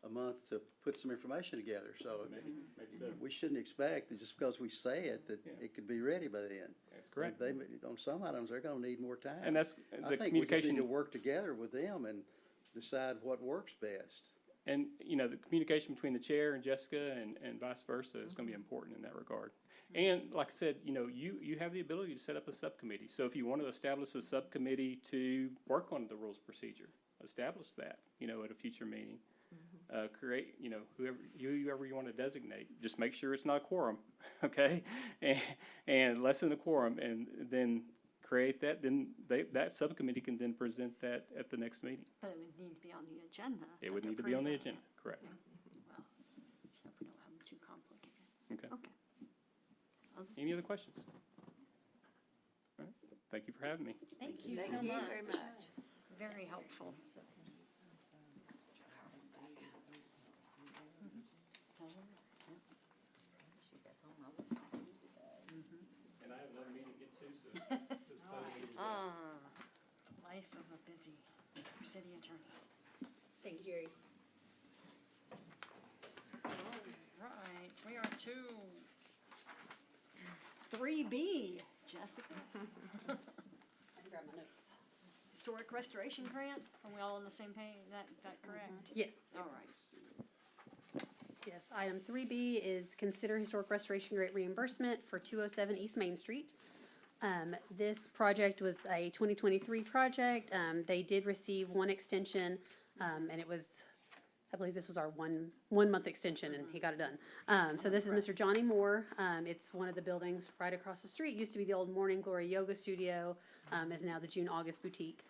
a month to put some information together, so Maybe so. we shouldn't expect that just because we say it, that it could be ready by then. That's correct. On some items, they're gonna need more time. And that's I the think we just need to communication, work together with them and decide what works best. and, the communication between the chair and Jessica and vice versa is gonna be important in that regard. And like I said, you have the ability to set up a subcommittee. So if you want to establish a subcommittee to work on the rules procedure, establish that, at a future meeting. create, you know, whoever you want to designate, just make sure it's not a quorum, okay? And less than a quorum, and then create that, then that subcommittee can then present that at the next meeting. But it would need to be on the agenda. It would need to be on the agenda, correct? Well, so we don't have them too complicated. Okay. Okay. Any other questions? All right. Thank you for having me. Thank you Thank so you much. very much. Very helpful. And I have another meeting to get to, so this Life of a busy city attorney. Thank you, Jerry. All right, we are to 3B, Jessica. I can grab my notes. Historic Restoration Grant, are we all on the same page? That correct? Yes. All right. Yes, item 3B is consider historic restoration grant reimbursement for 207 East Main Street. This project was a 2023 project. They did receive one extension, and it was, I believe this was our one month extension, and he got it done. So this is Mr. Johnny Moore. It's one of the buildings right across the street. Used to be the old Morning Glory Yoga Studio, is now the June August Boutique.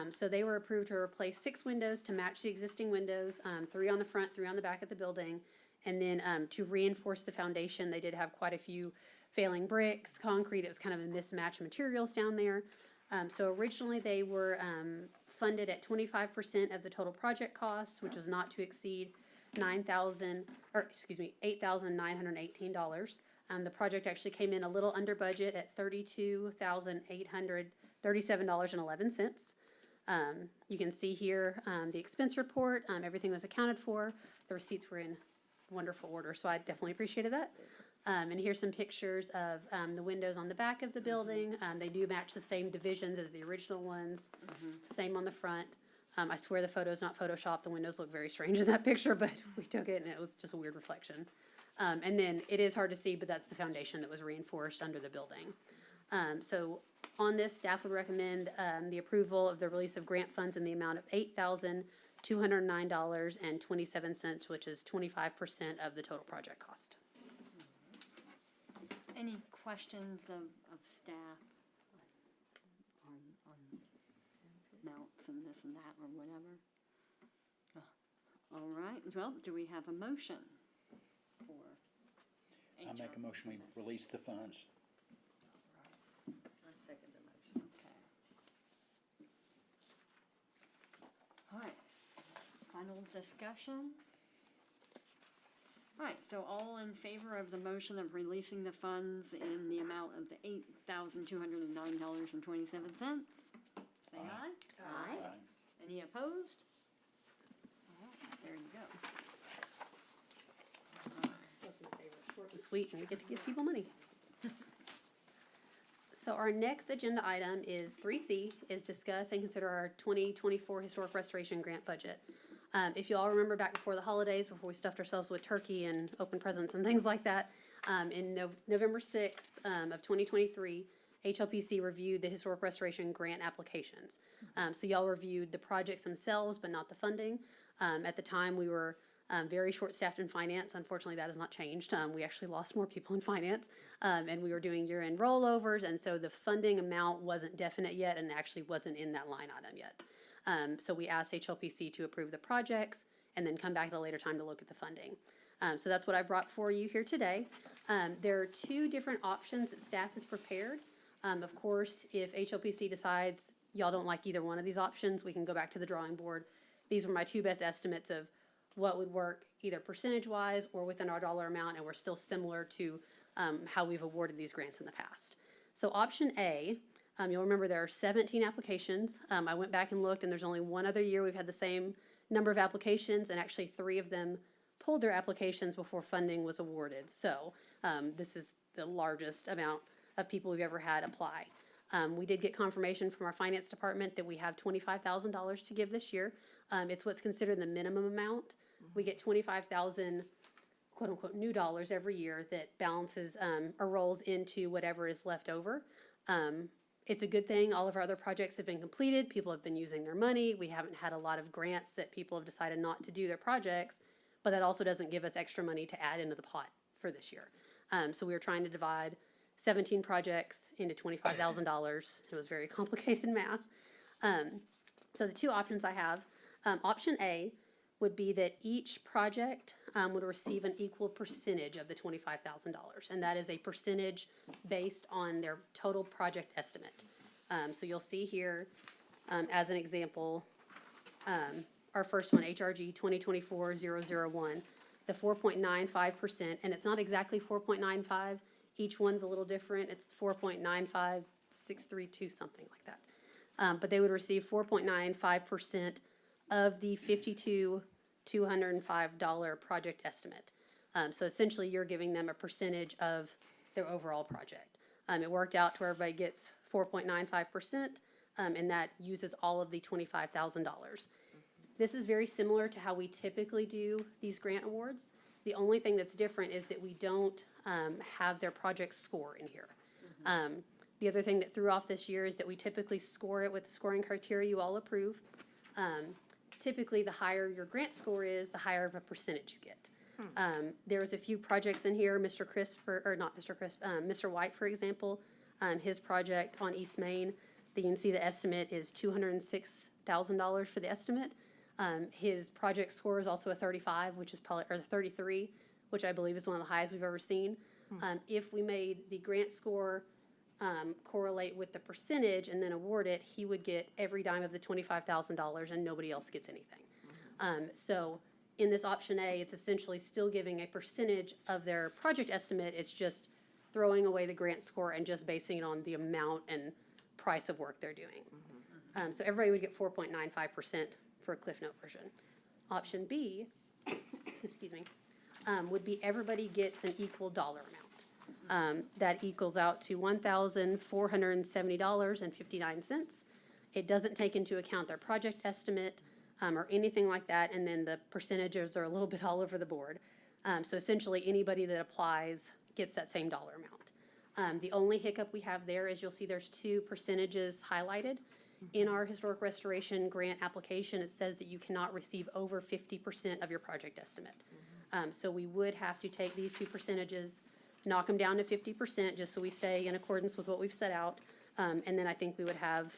So they were approved to replace 6 windows to match the existing windows, 3 on the front, 3 on the back of the building. And then to reinforce the foundation, they did have quite a few failing bricks, concrete. It was kind of a mismatch of materials down there. So originally they were funded at 25% of the total project cost, which was not to exceed $8,918. The project actually came in a little under budget at $32,837.11. You can see here the expense report. Everything was accounted for. The receipts were in wonderful order, so I definitely appreciated that. And here's some pictures of the windows on the back of the building. They do match the same divisions as the original ones. Same on the front. I swear the photo's not Photoshopped. The windows look very strange in that picture, but we took it and it was just a weird reflection. And then it is hard to see, but that's the foundation that was reinforced under the building. So on this, staff would recommend the approval of the release of grant funds in the amount of $8,209.27, which is 25% of the total project cost. Any questions of staff on mounts and this and that or whatever? All right, well, do we have a motion for I make a motion, we release the funds. I second the motion. Okay. All right, final discussion. All right, so all in favor of the motion of releasing the funds in the amount of the $8,209.27? Say aye. Aye. Any opposed? All right, there you go. Short and sweet, and we get to give people money. So our next agenda item is 3C, is discuss and consider our 2024 historic restoration grant budget. If you all remember back before the holidays, before we stuffed ourselves with turkey and open presents and things like that, in November 6th of 2023, HLPC reviewed the historic restoration grant applications. So y'all reviewed the projects themselves, but not the funding. At the time, we were very short-staffed in finance. Unfortunately, that has not changed. We actually lost more people in finance, and we were doing year-end rollovers, and so the funding amount wasn't definite yet and actually wasn't in that line item yet. So we asked HLPC to approve the projects and then come back at a later time to look at the funding. So that's what I brought for you here today. There are 2 different options that staff has prepared. Of course, if HLPC decides y'all don't like either one of these options, we can go back to the drawing board. These were my 2 best estimates of what would work either percentage-wise or within our dollar amount, and we're still similar to how we've awarded these grants in the past. So option A, you'll remember there are 17 applications. I went back and looked, and there's only one other year we've had the same number of applications, and actually 3 of them pulled their applications before funding was awarded. So this is the largest amount of people we've ever had apply. We did get confirmation from our finance department that we have $25,000 to give this year. It's what's considered the minimum amount. We get 25,000 quote-unquote new dollars every year that balances or rolls into whatever is left over. It's a good thing. All of our other projects have been completed. People have been using their money. We haven't had a lot of grants that people have decided not to do their projects, but that also doesn't give us extra money to add into the pot for this year. So we were trying to divide 17 projects into $25,000. It was very complicated math. So the two options I have, option A would be that each project would receive an equal percentage of the $25,000. And that is a percentage based on their total project estimate. So you'll see here, as an example, our first one, HRG 2024-001, the 4.95%, and it's not exactly 4.95. Each one's a little different. It's 4.95632, something like that. But they would receive 4.95% of the $52,205 project estimate. So essentially, you're giving them a percentage of their overall project. It worked out to where everybody gets 4.95%, and that uses all of the $25,000. This is very similar to how we typically do these grant awards. The only thing that's different is that we don't have their project score in here. The other thing that threw off this year is that we typically score it with the scoring criteria you all approve. Typically, the higher your grant score is, the higher of a percentage you get. There was a few projects in here, Mr. White, for example, his project on East Main, you can see the estimate is $206,000 for the estimate. His project score is also a 35, which is probably, or 33, which I believe is one of the highest we've ever seen. If we made the grant score correlate with the percentage and then award it, he would get every dime of the $25,000 and nobody else gets anything. So in this option A, it's essentially still giving a percentage of their project estimate. It's just throwing away the grant score and just basing it on the amount and price of work they're doing. So everybody would get 4.95% for a Cliff Note version. Option B, excuse me, would be everybody gets an equal dollar amount. That equals out to $1,470.59. It doesn't take into account their project estimate or anything like that, and then the percentages are a little bit all over the board. So essentially, anybody that applies gets that same dollar amount. The only hiccup we have there is you'll see there's two percentages highlighted. In our historic restoration grant application, it says that you cannot receive over 50% of your project estimate. So we would have to take these two percentages, knock them down to 50%, just so we stay in accordance with what we've set out. And then I think we would have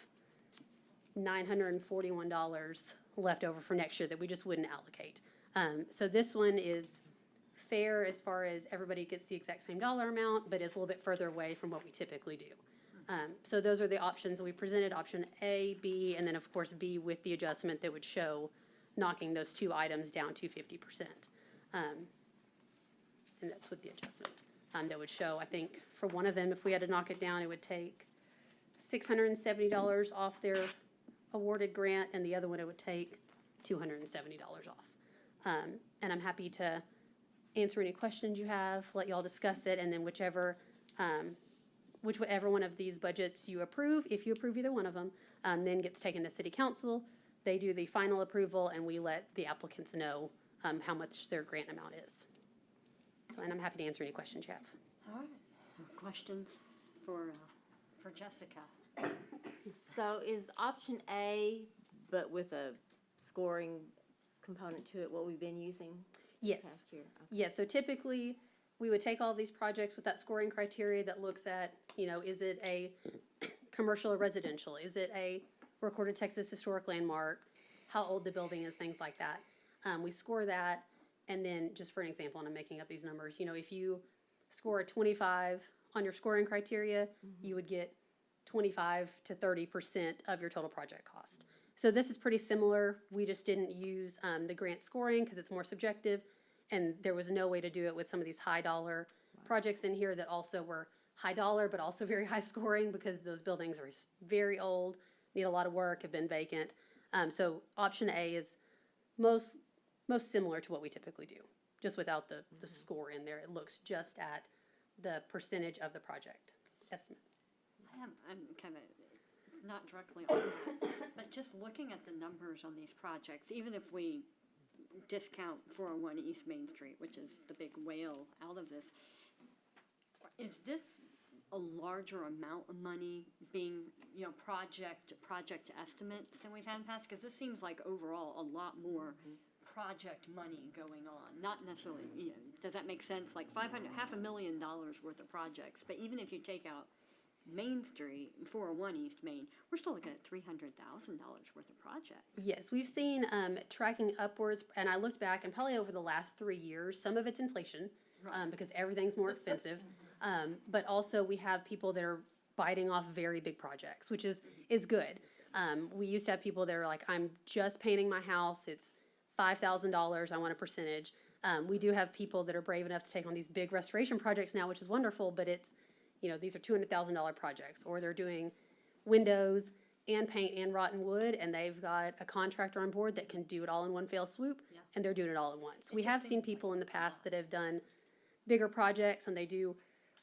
$941 left over for next year that we just wouldn't allocate. So this one is fair as far as everybody gets the exact same dollar amount, but is a little bit further away from what we typically do. So those are the options we presented, option A, B, and then of course B with the adjustment that would show knocking those two items down to 50%. And that's with the adjustment. That would show, I think, for one of them, if we had to knock it down, it would take $670 off their awarded grant, and the other one, it would take $270 off. And I'm happy to answer any questions you have, let y'all discuss it, and then whichever one of these budgets you approve, if you approve either one of them, then gets taken to city council. They do the final approval, and we let the applicants know how much their grant amount is. So, and I'm happy to answer any questions you have. All right. Questions for Jessica? So is option A, but with a scoring component to it, what we've been using Yes. past year? Okay. Yes, so typically, we would take all of these projects with that scoring criteria that looks at, is it a commercial or residential? Is it a recorded Texas historic landmark? How old the building is, things like that. We score that, and then, just for an example, and I'm making up these numbers, if you score a 25 on your scoring criteria, you would get 25 to 30% of your total project cost. So this is pretty similar. We just didn't use the grant scoring because it's more subjective, and there was no way to do it with some of these high dollar projects in here that also were high dollar but also very high scoring because those buildings are very old, need a lot of work, have been vacant. So option A is most similar to what we typically do, just without the score in there. It looks just at the percentage of the project estimate. I'm kind of not directly on that, but just looking at the numbers on these projects, even if we discount 401 East Main Street, which is the big whale out of this, is this a larger amount of money being, you know, project estimates than we've had in the past? Because this seems like overall a lot more project money going on, not necessarily, you know, does that make sense? Like $500,000 worth of projects, but even if you take out Main Street, 401 East Main, we're still looking at $300,000 worth of projects. Yes, we've seen tracking upwards, and I looked back, and probably over the last 3 years, some of it's inflation, because everything's more expensive. But also we have people that are biting off very big projects, which is good. We used to have people that are like, I'm just painting my house, it's $5,000, I want a percentage. We do have people that are brave enough to take on these big restoration projects now, which is wonderful, but it's, you know, these are $200,000 projects, or they're doing windows and paint and rotten wood, and they've got a contractor on board that can do it all in one fell swoop, and they're doing it all at once. We have seen people in the past that have done bigger projects, and they do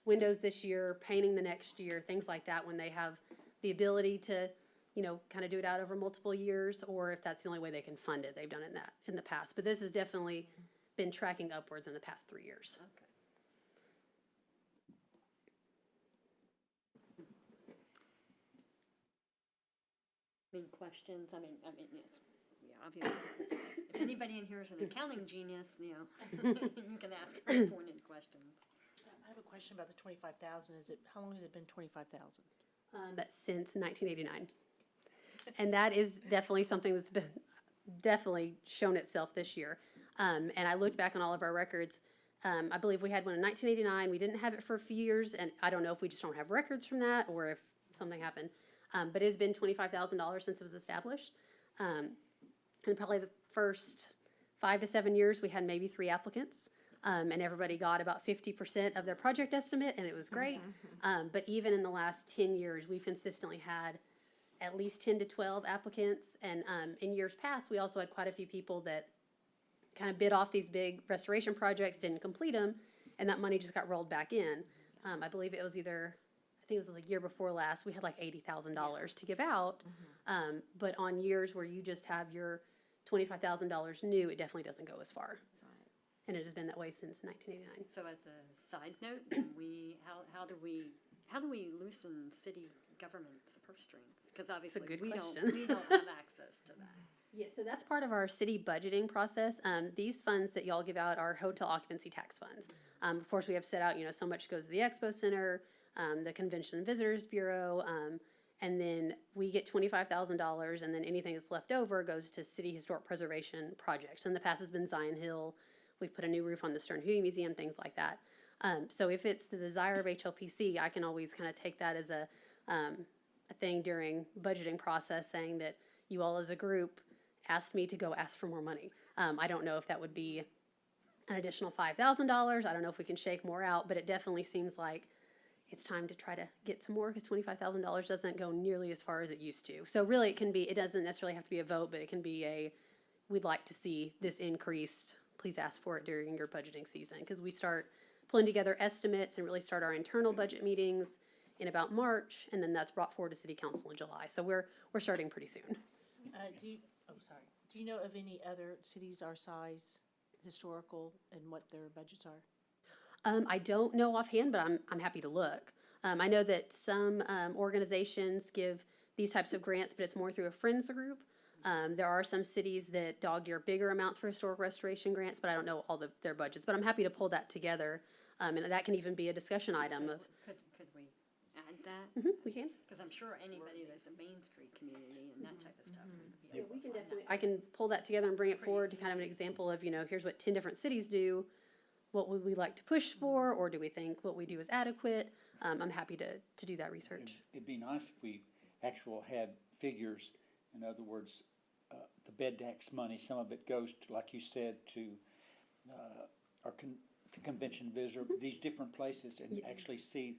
windows this year, painting the next year, things like that, when they have the ability to, you know, kind of do it out over multiple years, or if that's the only way they can fund it, they've done it in the past. But this has definitely been tracking upwards in the past 3 years. Okay. Any questions? I mean, it's, yeah, obviously, if anybody in here is an accounting genius, you know, you can ask her pointed questions. I have a question about the 25,000. How long has it been 25,000? Since 1989. And that is definitely something that's been definitely shown itself this year. And I looked back on all of our records. I believe we had one in 1989. We didn't have it for a few years, and I don't know if we just don't have records from that or if something happened. But it has been $25,000 since it was established. And probably the first 5 to 7 years, we had maybe 3 applicants. And everybody got about 50% of their project estimate, and it was great. But even in the last 10 years, we've consistently had at least 10 to 12 applicants. And in years past, we also had quite a few people that kind of bid off these big restoration projects, didn't complete them, and that money just got rolled back in. I believe it was either, I think it was the year before last, we had like $80,000 to give out. But on years where you just have your $25,000 new, it definitely doesn't go as far. And it has been that way since 1989. So as a side note, how do we loosen city government's purse strings? Because obviously good we question. don't have access to that. Yeah, so that's part of our city budgeting process. These funds that y'all give out are hotel occupancy tax funds. Of course, we have set out, you know, so much goes to the Expo Center, the Convention and Visitors Bureau, and then we get $25,000, and then anything that's left over goes to city historic preservation projects. In the past, has been Zion Hill. We've put a new roof on the Stern Huey Museum, things like that. So if it's the desire of Hlpc, I can always kind of take that as a thing during budgeting process, saying that you all as a group asked me to go ask for more money. I don't know if that would be an additional $5,000. I don't know if we can shake more out, but it definitely seems like it's time to try to get some more, because $25,000 doesn't go nearly as far as it used to. So really it doesn't necessarily have to be a vote, but it can be we'd like to see this increased. Please ask for it during your budgeting season, because we start pulling together estimates and really start our internal budget meetings in about March, and then that's brought forward to City Council in July. So we're starting pretty soon. Do you know of any other cities our size, historical, and what their budgets are? I don't know offhand, but I'm happy to look. I know that some organizations give these types of grants, but it's more through a friends group. There are some cities that dog ear bigger amounts for historic restoration grants, but I don't know all their budgets. But I'm happy to pull that together, and that can even be a discussion item of. Could we add that? We can. Because I'm sure anybody that's a Main Street community and that type of stuff. would be Yeah, able we to can find that. definitely. I can pull that together and bring it forward to kind of an example of, you know, here's what 10 different cities do. What would we like to push for, or do we think what we do is adequate? I'm happy to do that research. It'd be nice if we had figures. In other words, the bed tax money, some of it goes to, like you said, to our convention visitor, these different places, and Yes. actually see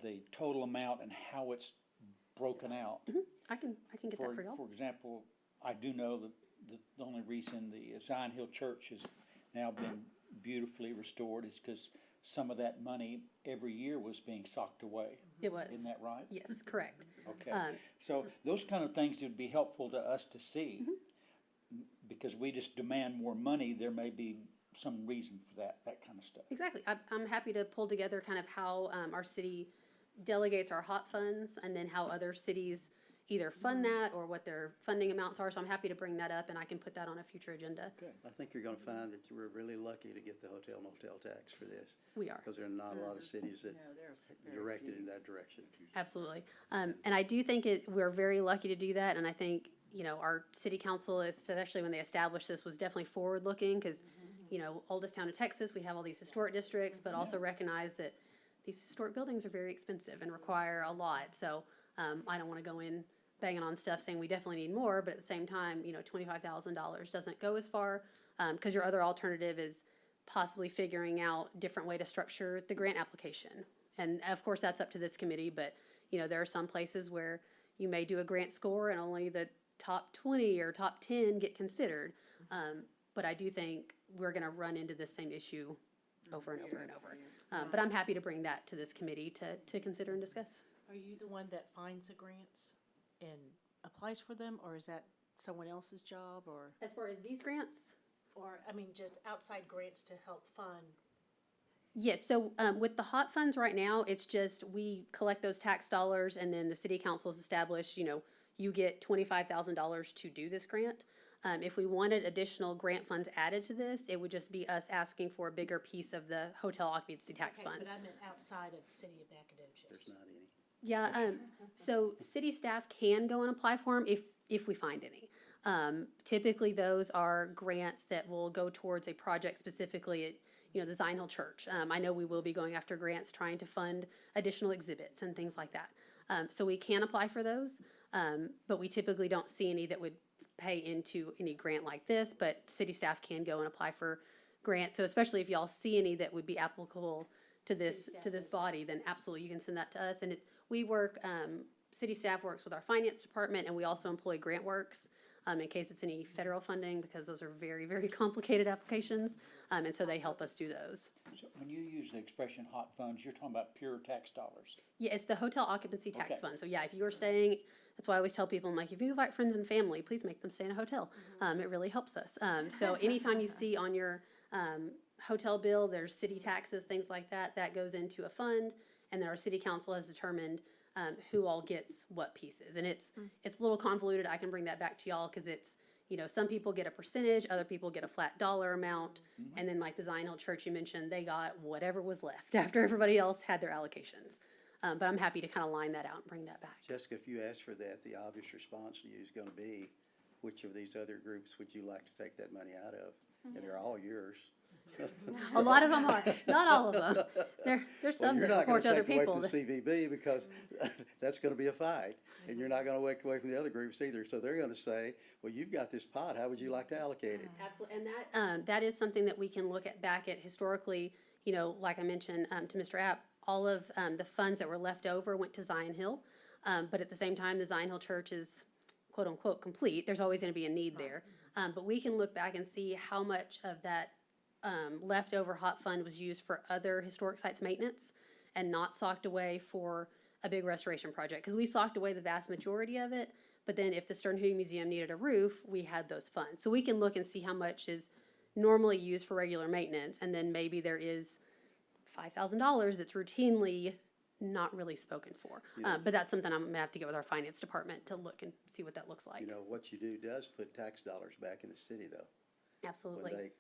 the total amount and how it's broken out. I can get that for y'all. For example, I do know that the only reason the Zion Hill Church has now been beautifully restored is because some of that money every year was being socked away. It was. Isn't that right? Yes, correct. Okay, so those kind of things would be helpful to us to see. Because we just demand more money, there may be some reason for that kind of stuff. Exactly. I'm happy to pull together kind of how our city delegates our hot funds and then how other cities either fund that or what their funding amounts are. So I'm happy to bring that up and I can put that on a future agenda. I think you're gonna find that you were really lucky to get the hotel motel tax for this, We are. because there are not a lot of cities that No, there's very directed few. in that direction. Absolutely. And I do think we're very lucky to do that. And I think, you know, our city council, especially when they established this, was definitely forward-looking because, you know, oldest town in Texas, we have all these historic districts, but also recognize that these historic buildings are very expensive and require a lot. So I don't want to go in banging on stuff saying we definitely need more, but at the same time, you know, $25,000 doesn't go as far because your other alternative is possibly figuring out different way to structure the grant application. And of course, that's up to this committee, but, you know, there are some places where you may do a grant score and only the top 20 or top 10 get considered. But I do think we're going to run into the same issue over and over and over. But I'm happy to bring that to this committee to consider and discuss. Are you the one that finds the grants and applies for them, or is that someone else's job, or, As far as these grants? I mean, just outside grants to help fund? Yes, so with the hot funds right now, it's just we collect those tax dollars and then the city council's established, you know, you get $25,000 to do this grant. If we wanted additional grant funds added to this, it would just be us asking for a bigger piece of the hotel occupancy tax Okay, funds. but I meant outside of City of Nacogdoches. There's not any. Yeah, so city staff can go and apply for them if we find any. Typically, those are grants that will go towards a project specifically at, you know, the Zion Hill Church. I know we will be going after grants trying to fund additional exhibits and things like that. So we can apply for those, but we typically don't see any that would pay into any grant like this, but city staff can go and apply for grants. So especially if y'all see any that would be applicable to this body, then absolutely you can send that to us. And we work, city staff works with our finance department, and we also employ GrantWorks in case it's any federal funding, because those are very, very complicated applications. And so they help us do those. So when you use the expression hot funds, you're talking about pure tax dollars. Yeah, it's the hotel occupancy tax Okay. fund. So yeah, if you are staying, that's why I always tell people, I'm like, if you invite friends and family, please make them stay in a hotel. It really helps us. So anytime you see on your hotel bill, there's city taxes, things like that, that goes into a fund. And then our city council has determined who all gets what pieces. And it's a little convoluted. I can bring that back to y'all because it's, you know, some people get a percentage, other people get a flat dollar amount. And then like the Zion Hill Church you mentioned, they got whatever was left after everybody else had their allocations. But I'm happy to kind of line that out and bring that back. Jessica, if you ask for that, the obvious response to you is gonna be, which of these other groups would you like to take that money out of? And they're all yours. A lot of them are, not all of them. There's some that report to other people. Well, you're not gonna take away from the CVB because that's gonna be a fight. And you're not gonna take away from the other groups either. So they're gonna say, well, you've got this pot, how would you like to allocate it? Absolutely, and that is something that we can look at back at historically, you know, like I mentioned to Mr. App, all of the funds that were left over went to Zion Hill. But at the same time, the Zion Hill Church is quote unquote complete. There's always gonna be a need there. But we can look back and see how much of that leftover hot fund was used for other historic sites maintenance and not socked away for a big restoration project. Because we socked away the vast majority of it, but then if the Stern-Hugh Museum needed a roof, we had those funds. So we can look and see how much is normally used for regular maintenance, and then maybe there is $5,000 that's routinely not really spoken for. But that's something I'm gonna have to get with our finance department to look and see what that looks like. You know, what you do does put tax dollars back in the city though. Absolutely. When they,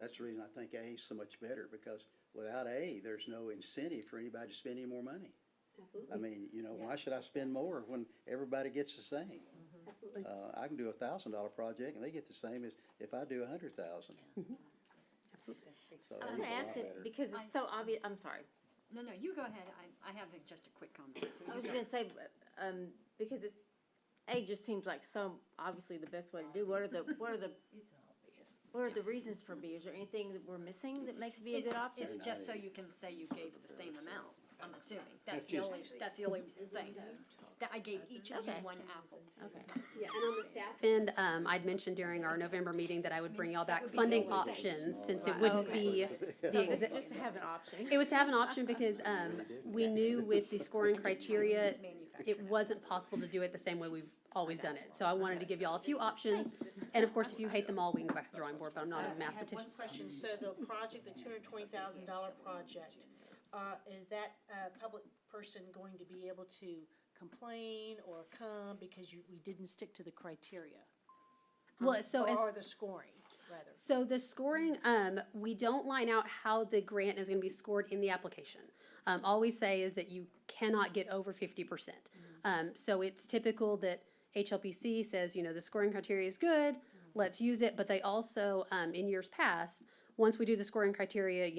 that's the reason I think A is so much better, because without A, there's no incentive for anybody to spend any more money. Absolutely. I mean, you know, why should I spend more when everybody gets the same? Absolutely. I can do $1,000 project and they get the same as if I do 100,000. Absolutely. So I was it's gonna a ask lot it better. because it's so obvious, I'm sorry. No, you go ahead. I have just a quick comment. So I you was go. gonna say, because A just seems like so obviously the best way to do. What are the reasons for B? Is there anything that we're missing that makes B a good option? It's just so you can say you gave the same amount. I'm assuming. That's the only thing. That I gave each of you Okay. one apple. Okay. Yeah, and on the staff end, I'd mentioned during our November meeting that I would bring y'all back funding options, since it wouldn't be the This is exact. just to have an option. It was to have an option because, we knew with the scoring criteria, it wasn't possible to do it the same way we've always done it. So I wanted to give y'all a few options, and of course, if you hate them all, we can go back to the drawing board, but I'm not a I math have one petition. question. So the project, the $220,000 project, is that public person going to be able to complain or come because we didn't stick to the criteria? Well, so as. Or the scoring, rather? So the scoring, we don't line out how the grant is gonna be scored in the application. All we say is that you cannot get over 50%. So it's typical that HLPC says, the scoring criteria is good, let's use it, but they also, in years past, once we do the scoring criteria,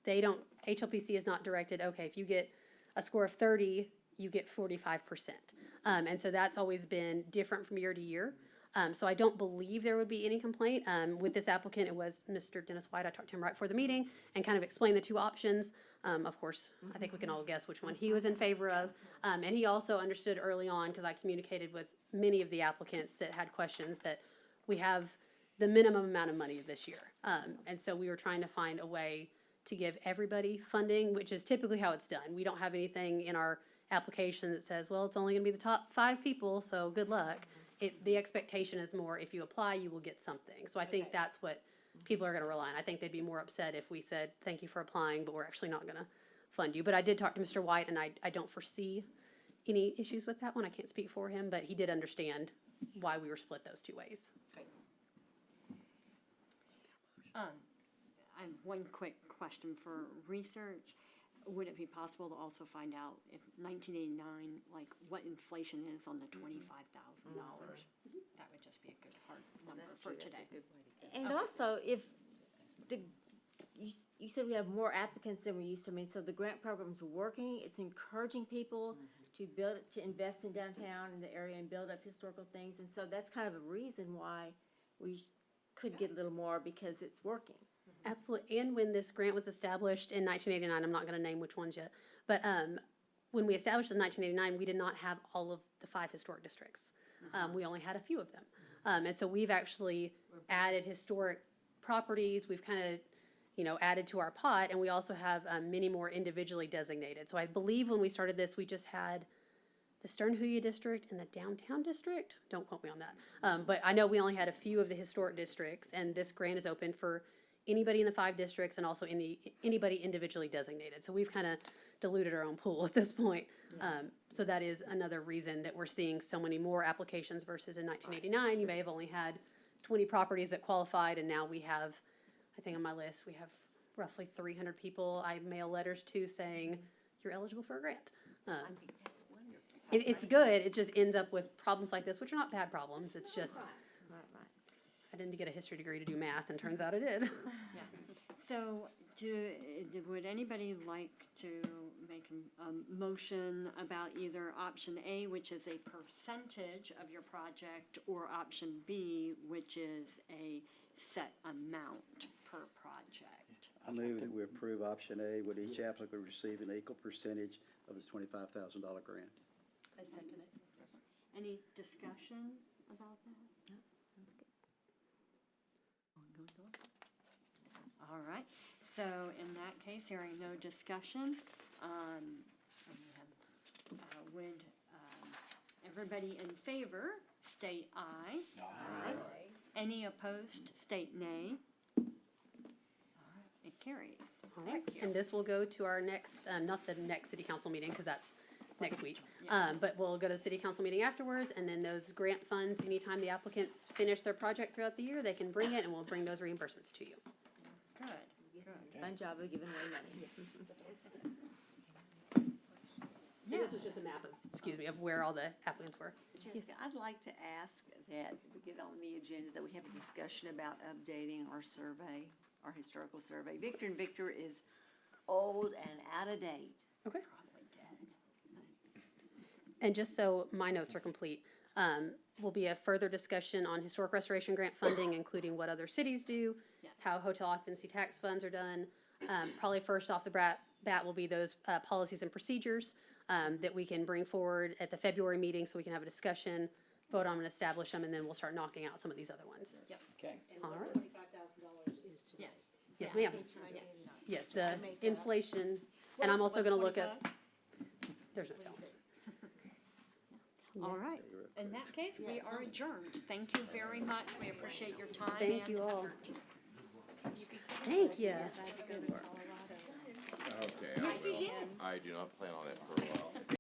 HLPC is not directed, okay, if you get a score of 30, you get 45%. And so that's always been different from year to year. So I don't believe there would be any complaint. With this applicant, it was Mr. Dennis White. I talked to him right before the meeting and kind of explained the two options. Of course, I think we can all guess which one he was in favor of. And he also understood early on, because I communicated with many of the applicants that had questions, that we have the minimum amount of money this year. And so we were trying to find a way to give everybody funding, which is typically how it's done. We don't have anything in our application that says, well, it's only gonna be the top 5 people, so good luck. The expectation is more, if you apply, you will get something. So I think that's what people are gonna rely on. I think they'd be more upset if we said, thank you for applying, but we're actually not gonna fund you. But I did talk to Mr. White, and I don't foresee any issues with that one. I can't speak for him, but he did understand why we were split those two ways. I have one quick question for research. Would it be possible to also find out if 1989, like what inflation is on the $25,000? That would just be a good hard number for today. And also, if you said we have more applicants than we used to, so the grant program's working, it's encouraging people to invest in downtown in the area and build up historical things, and so that's kind of a reason why we could get a little more, because it's working. Absolutely. And when this grant was established in 1989, I'm not going to name which ones yet, but when we established in 1989, we did not have all of the 5 historic districts. We only had a few of them. And so we've actually added historic properties. We've kind of, added to our pot, and we also have many more individually designated. So I believe when we started this, we just had the Sternhuya district and the downtown district. Don't quote me on that. But I know we only had a few of the historic districts, and this grant is open for anybody in the 5 districts and also anybody individually designated. So we've kind of diluted our own pool at this point. So that is another reason that we're seeing so many more applications versus in 1989. You may have only had 20 properties that qualified, and now we have, I think on my list, we have roughly 300 people I mail letters to saying, you're eligible for a grant. It's good. It just ends up with problems like this, which are not bad problems. It's just, Right. I didn't get a history degree to do math, and turns out I did. Yeah. So, would anybody like to make a motion about either option A, which is a percentage of your project, or option B, which is a set amount per project? I move that we approve option A, with each applicant receiving an equal percentage of the $25,000 grant. I second it. Any discussion about that? All right, so in that case, hearing no discussion, would everybody in favor state aye? Aye. Any opposed, state nay. All right, it carries. Thank you. And this will go to our next, not the next city council meeting, because that's next week. But we'll go to the city council meeting afterwards, and then those grant funds, anytime the applicants finish their project throughout the year, they can bring it, and we'll bring those reimbursements to you. Good, good. Fun job of giving away money. And this was just a map of where all the applicants were. Jessica, I'd like to ask that we get on the agenda, that we have a discussion about updating our survey, our historical survey. Victor and Victor is old and out of date. Okay. Probably dead. And just so my notes are complete, will be a further discussion on historic restoration grant funding, including what other cities do, Yes. how hotel occupancy tax funds are done. Probably first off the that will be those policies and procedures that we can bring forward at the February meeting so we can have a discussion, vote on and establish them, and then we'll start knocking out some of these other ones. Yep. Okay. And All what right. $25,000 is today. Yes, ma'am. Yes. Yes, I the make that? inflation, and I'm also gonna look at, 25? there's no telling. All right. In that case, we are adjourned. Thank you very much. We appreciate your time Thank and you all. effort. Thank you. Okay, I will. I do not plan on it for a while.